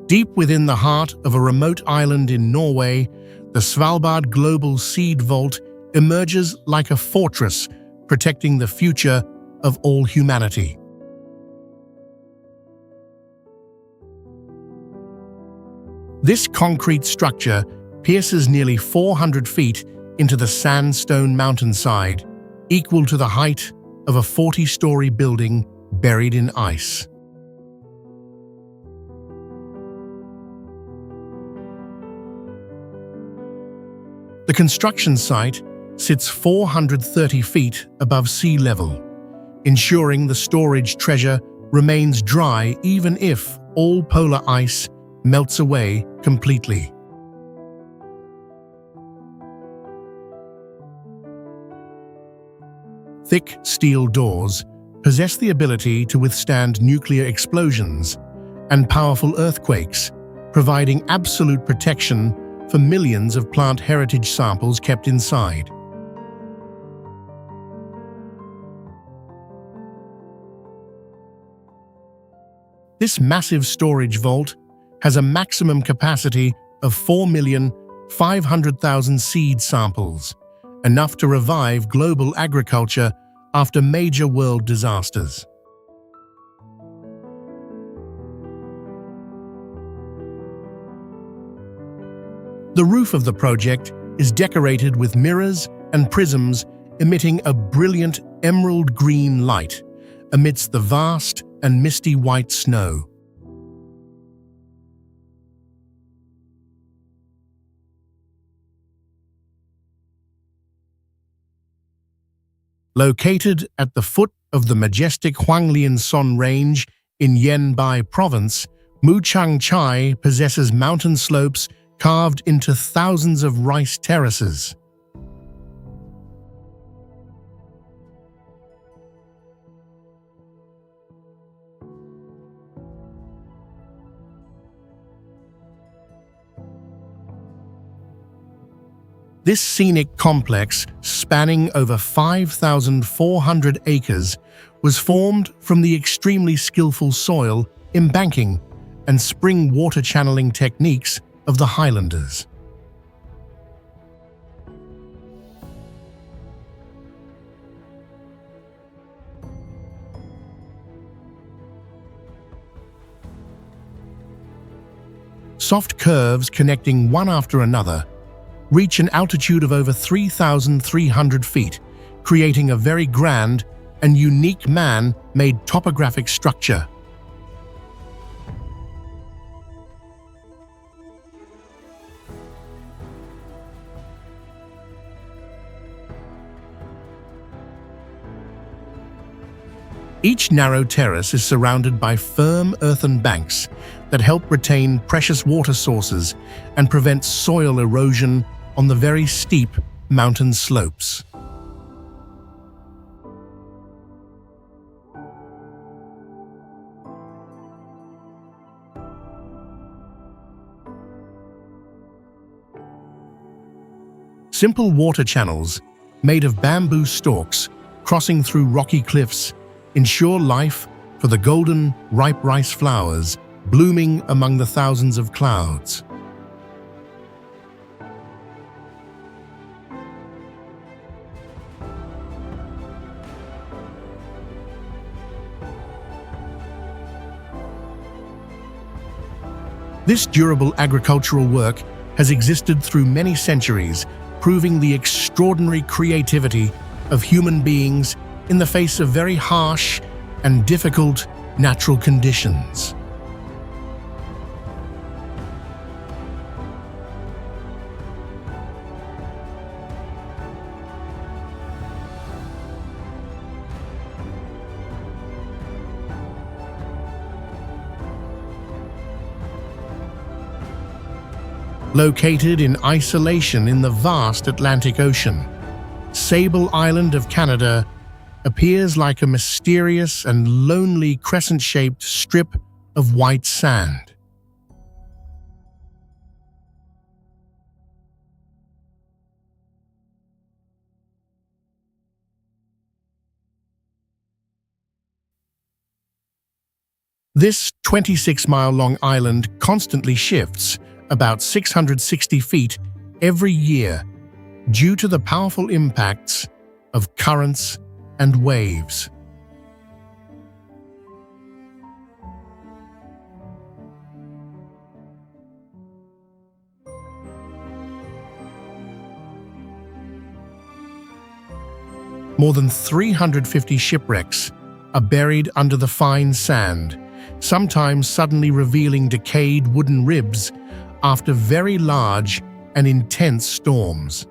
Deep within the heart of a remote island in Norway, the Svalbard Global Seed Vault emerges like a fortress, protecting the future of all humanity. This concrete structure pierces nearly 400 feet into the sandstone mountainside, equal to the height of a 40-story building buried in ice. The construction site sits 430 feet above sea level, ensuring the storage treasure remains dry even if all polar ice melts away completely. Thick steel doors possess the ability to withstand nuclear explosions and powerful earthquakes, providing absolute protection for millions of plant heritage samples kept inside. This massive storage vault has a maximum capacity of 4,500,000 seed samples, enough to revive global agriculture after major world disasters. The roof of the project is decorated with mirrors and prisms emitting a brilliant emerald green light amidst the vast and misty white snow. Located at the foot of the majestic Huanglian Range in Yanbai Province, Muchang Chai possesses mountain slopes carved into thousands of rice terraces. This scenic complex, spanning over 5,400 acres, was formed from the extremely skillful soil, embanking, and spring water channeling techniques of the Highlanders. Soft curves connecting one after another reach an altitude of over 3,300 feet, creating a very grand and unique man-made topographic structure. Each narrow terrace is surrounded by firm earthen banks that help retain precious water sources and prevent soil erosion on the very steep mountain slopes. Simple water channels, made of bamboo stalks, crossing through rocky cliffs, ensure life for the golden, ripe rice flowers blooming among the thousands of clouds. This durable agricultural work has existed through many centuries, proving the extraordinary creativity of human beings in the face of very harsh and difficult natural conditions. Located in isolation in the vast Atlantic Ocean, Sable Island of Canada appears like a mysterious and lonely crescent-shaped strip of white sand. This 26-mile-long island constantly shifts about 660 feet every year due to the powerful impacts of currents and waves. More than 350 shipwrecks are buried under the fine sand, sometimes suddenly revealing decayed wooden ribs after very large and intense storms.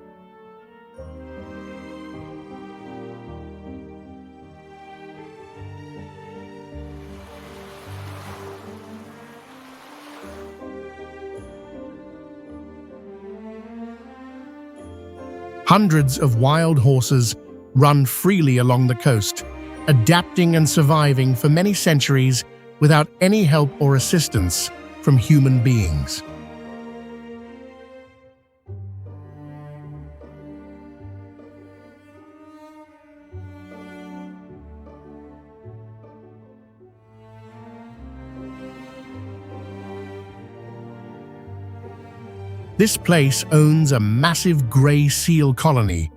Hundreds of wild horses run freely along the coast, adapting and surviving for many centuries without any help or assistance from human beings. This place owns a massive grey seal colony,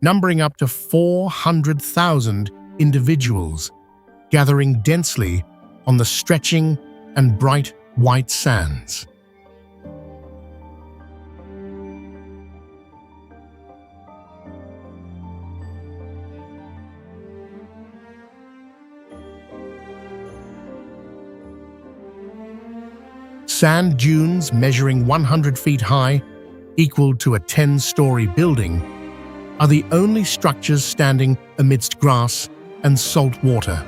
numbering up to 400,000 individuals, gathering densely on the stretching and bright white sands. Sand dunes measuring 100 feet high, equal to a 10-story building, are the only structures standing amidst grass and salt water.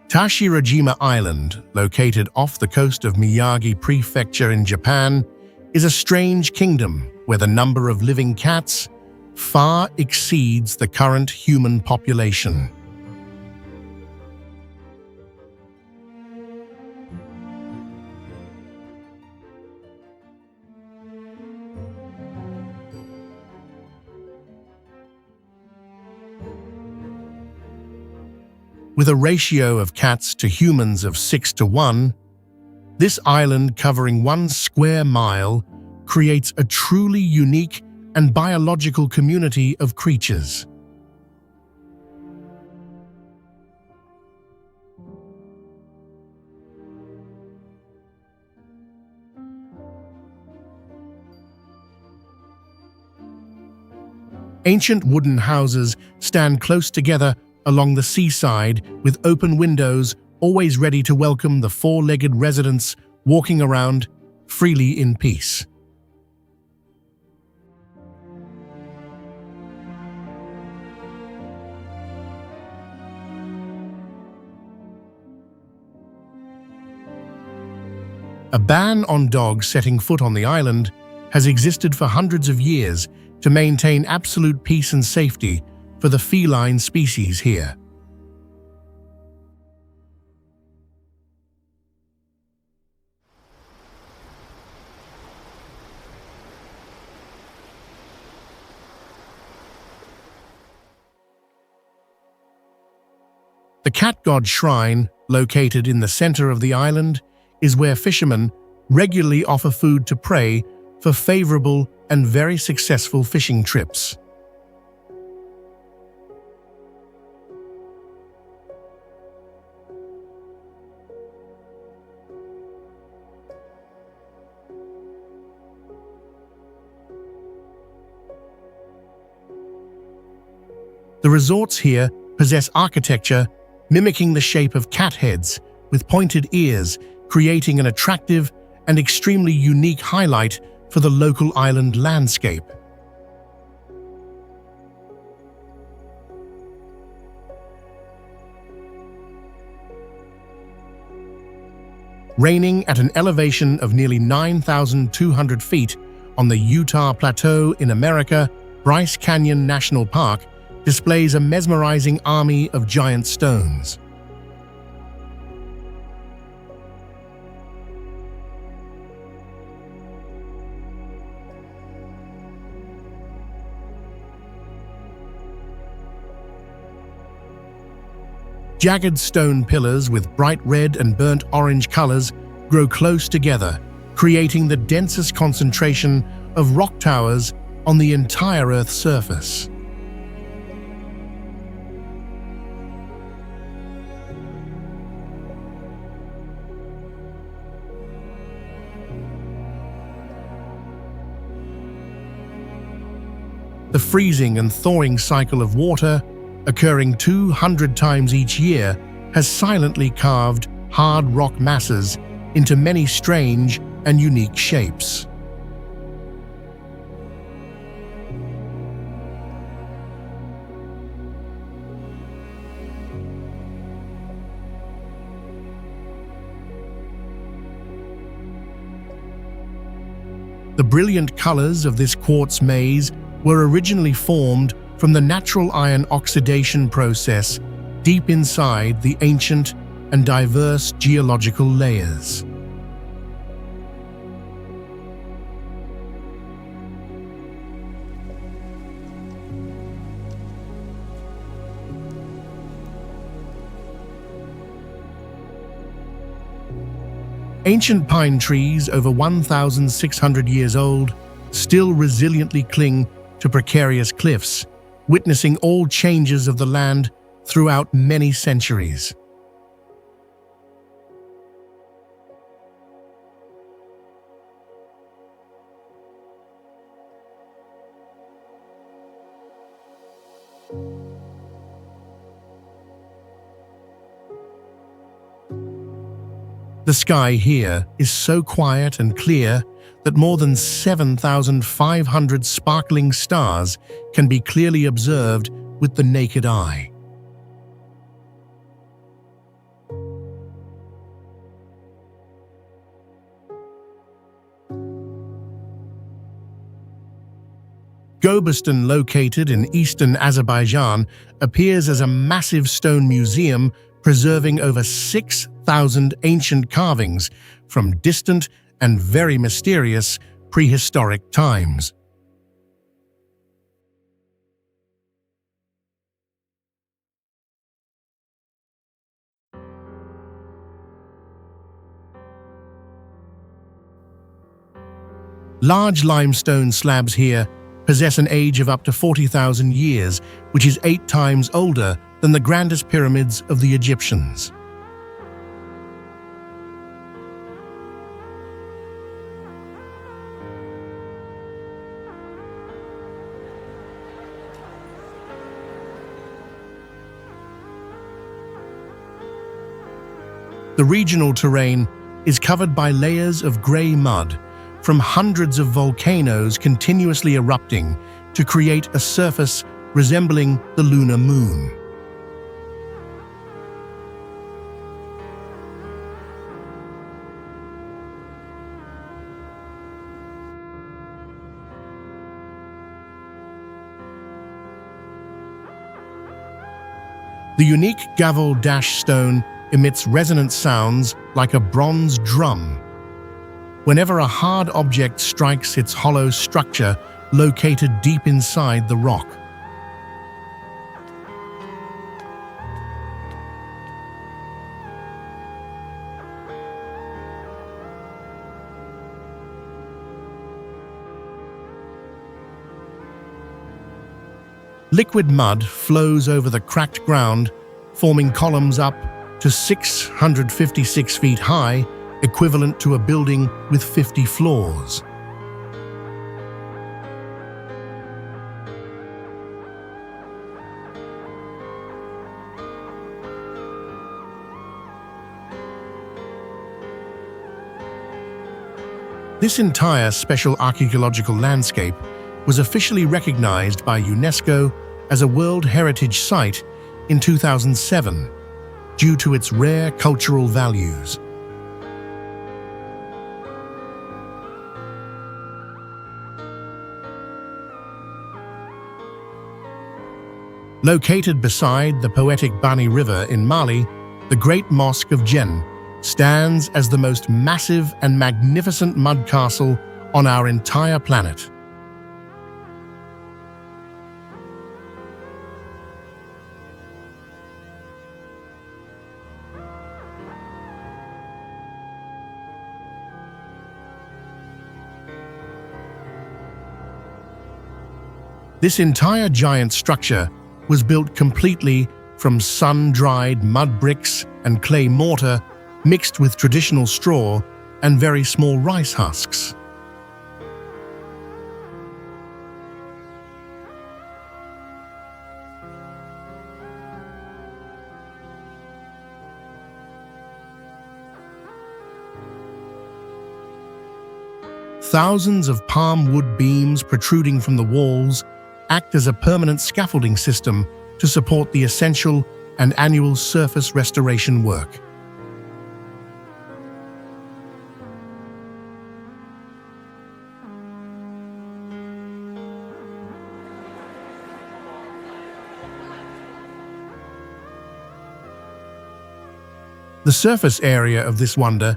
Tashirajima Island, located off the coast of Miyagi Prefecture in Japan, is a strange kingdom where the number of living cats far exceeds the current human population. With a ratio of cats to humans of 6:1, this island covering 1 square mile creates a truly unique and biological community of creatures. Ancient wooden houses stand close together along the seaside with open windows, always ready to welcome the four-legged residents walking around freely in peace. A ban on dogs setting foot on the island has existed for hundreds of years to maintain absolute peace and safety for the feline species here. The cat god shrine, located in the center of the island, is where fishermen regularly offer food to prey for favorable and very successful fishing trips. The resorts here possess architecture mimicking the shape of cat heads with pointed ears, creating an attractive and extremely unique highlight for the local island landscape. Reigning at an elevation of nearly 9,200 feet on the Utah Plateau in America, Bryce Canyon National Park displays a mesmerizing army of giant stones. Jagged stone pillars with bright red and burnt orange colors grow close together, creating the densest concentration of rock towers on the entire Earth's surface. The freezing and thawing cycle of water, occurring 200 times each year, has silently carved hard rock masses into many strange and unique shapes. The brilliant colors of this quartz maze were originally formed from the natural iron oxidation process deep inside the ancient and diverse geological layers. Ancient pine trees over 1,600 years old still resiliently cling to precarious cliffs, witnessing all changes of the land throughout many centuries. The sky here is so quiet and clear that more than 7,500 sparkling stars can be clearly observed with the naked eye. Gobustan, located in eastern Azerbaijan, appears as a massive stone museum preserving over 6,000 ancient carvings from distant and very mysterious prehistoric times. Large limestone slabs here possess an age of up to 40,000 years, which is 8 times older than the grandest pyramids of the Egyptians. The regional terrain is covered by layers of grey mud from hundreds of volcanoes continuously erupting to create a surface resembling the lunar moon. The unique gavel dash stone emits resonant sounds like a bronze drum whenever a hard object strikes its hollow structure located deep inside the rock. Liquid mud flows over the cracked ground, forming columns up to 656 feet high, equivalent to a building with 50 floors. This entire special archaeological landscape was officially recognized by UNESCO as a World Heritage Site in 2007 due to its rare cultural values. Located beside the poetic Bani River in Mali, the Great Mosque of Djen stands as the most massive and magnificent mud castle on our entire planet. This entire giant structure was built completely from sun-dried mud bricks and clay mortar mixed with traditional straw and very small rice husks. Thousands of palm wood beams protruding from the walls act as a permanent scaffolding system to support the essential and annual surface restoration work. The surface area of this wonder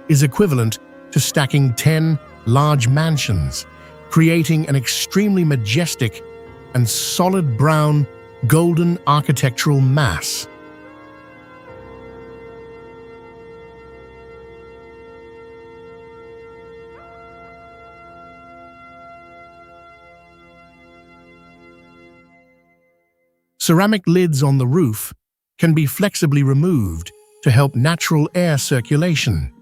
is equivalent to stacking 10 large mansions, creating an extremely majestic and solid brown, golden architectural mass. Ceramic lids on the roof can be flexibly removed to help natural air circulation,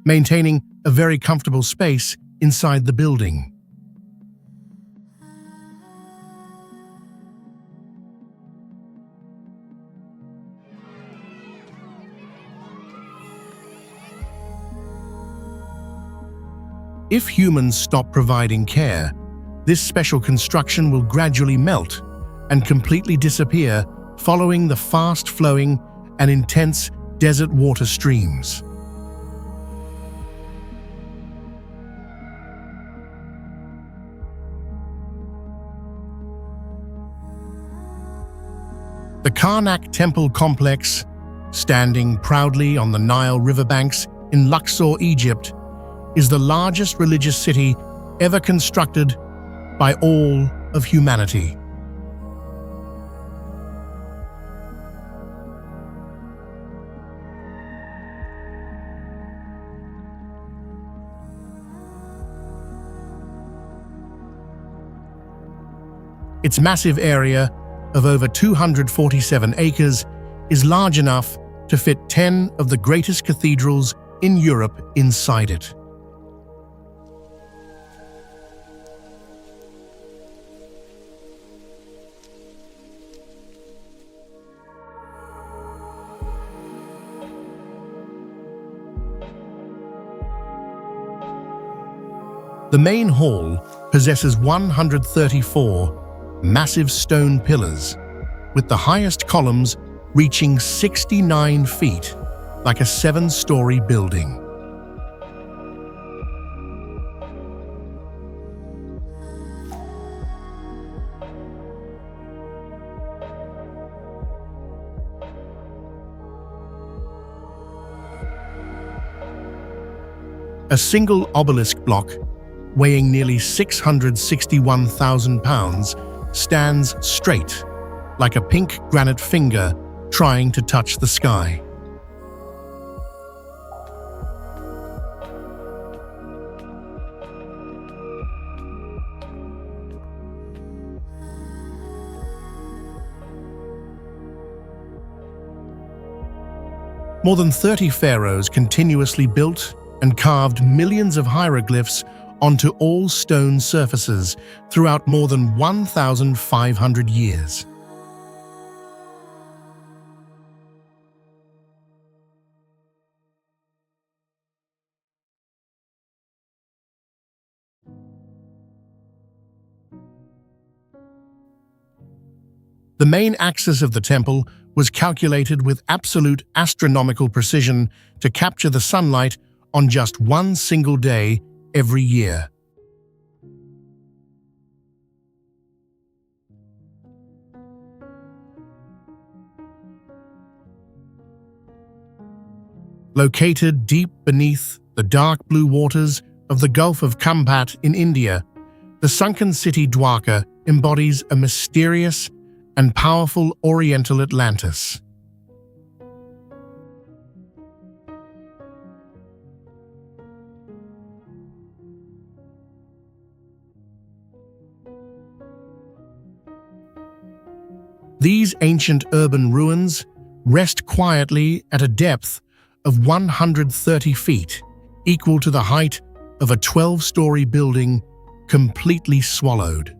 maintaining a very comfortable space inside the building. If humans stop providing care, this special construction will gradually melt and completely disappear following the fast-flowing and intense desert water streams. The Karnak Temple Complex, standing proudly on the Nile riverbanks in Luxor, Egypt, is the largest religious city ever constructed by all of humanity. Its massive area of over 247 acres is large enough to fit 10 of the greatest cathedrals in Europe inside it. The main hall possesses 134 massive stone pillars, with the highest columns reaching 69 feet, like a 7-story building. A single obelisk block, weighing nearly 661,000 pounds, stands straight, like a pink granite finger trying to touch the sky. More than 30 pharaohs continuously built and carved millions of hieroglyphs onto all stone surfaces throughout more than 1,500 years. The main axis of the temple was calculated with absolute astronomical precision to capture the sunlight on just one single day every year. Located deep beneath the dark blue waters of the Gulf of Kampat in India, the sunken city Dwarka embodies a mysterious and powerful Oriental Atlantis. These ancient urban ruins rest quietly at a depth of 130 feet, equal to the height of a 12-story building completely swallowed.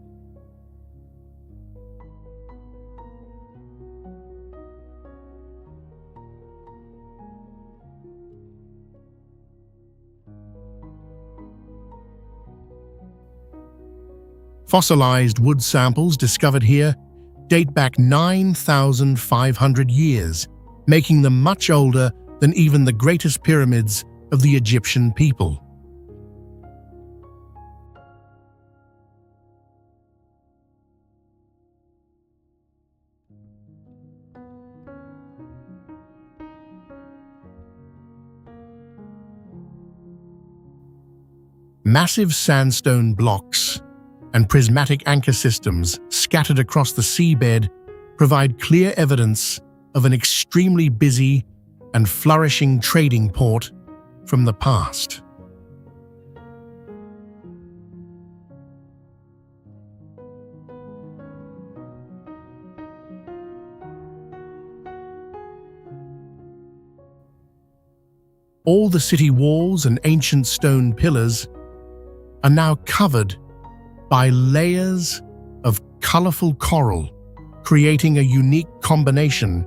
Fossilized wood samples discovered here date back 9,500 years, making them much older than even the greatest pyramids of the Egyptian people. Massive sandstone blocks and prismatic anchor systems scattered across the seabed provide clear evidence of an extremely busy and flourishing trading port from the past. All the city walls and ancient stone pillars are now covered by layers of colorful coral, creating a unique combination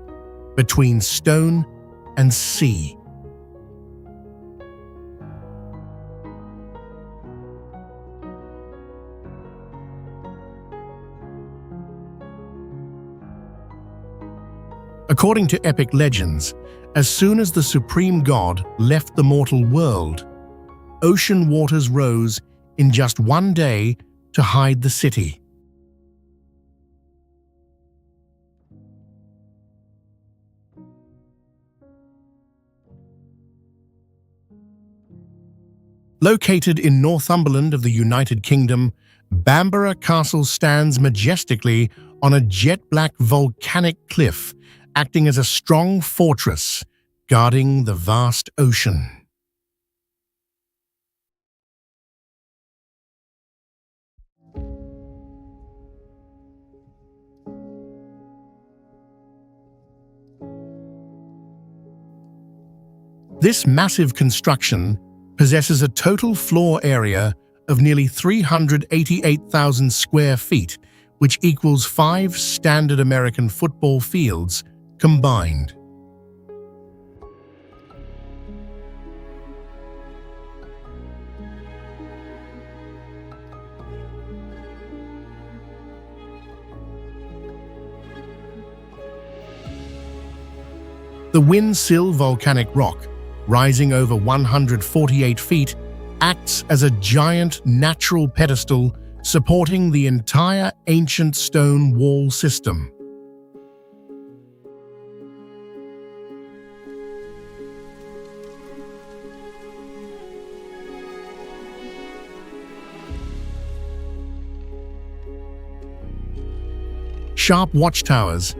between stone and sea. According to epic legends, as soon as the supreme god left the mortal world, ocean waters rose in just one day to hide the city. Located in Northumberland of the United Kingdom, Bamborough Castle stands majestically on a jet-black volcanic cliff, acting as a strong fortress guarding the vast ocean. This massive construction possesses a total floor area of nearly 388,000 square feet, which equals 5 standard American football fields combined. The Wind-Sill volcanic rock, rising over 148 feet, acts as a giant natural pedestal supporting the entire ancient stone wall system. Sharp watchtowers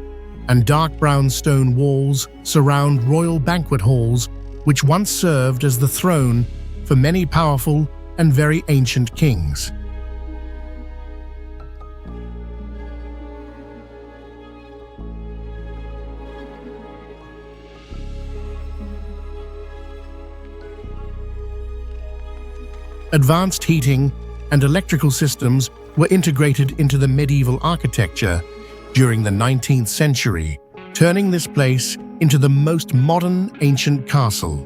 and dark brown stone walls surround royal banquet halls, which once served as the throne for many powerful and very ancient kings. Advanced heating and electrical systems were integrated into the medieval architecture during the 19th century, turning this place into the most modern ancient castle.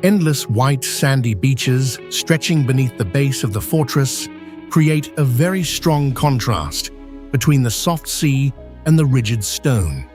Endless white sandy beaches stretching beneath the base of the fortress create a very strong contrast between the soft sea and the rigid stone.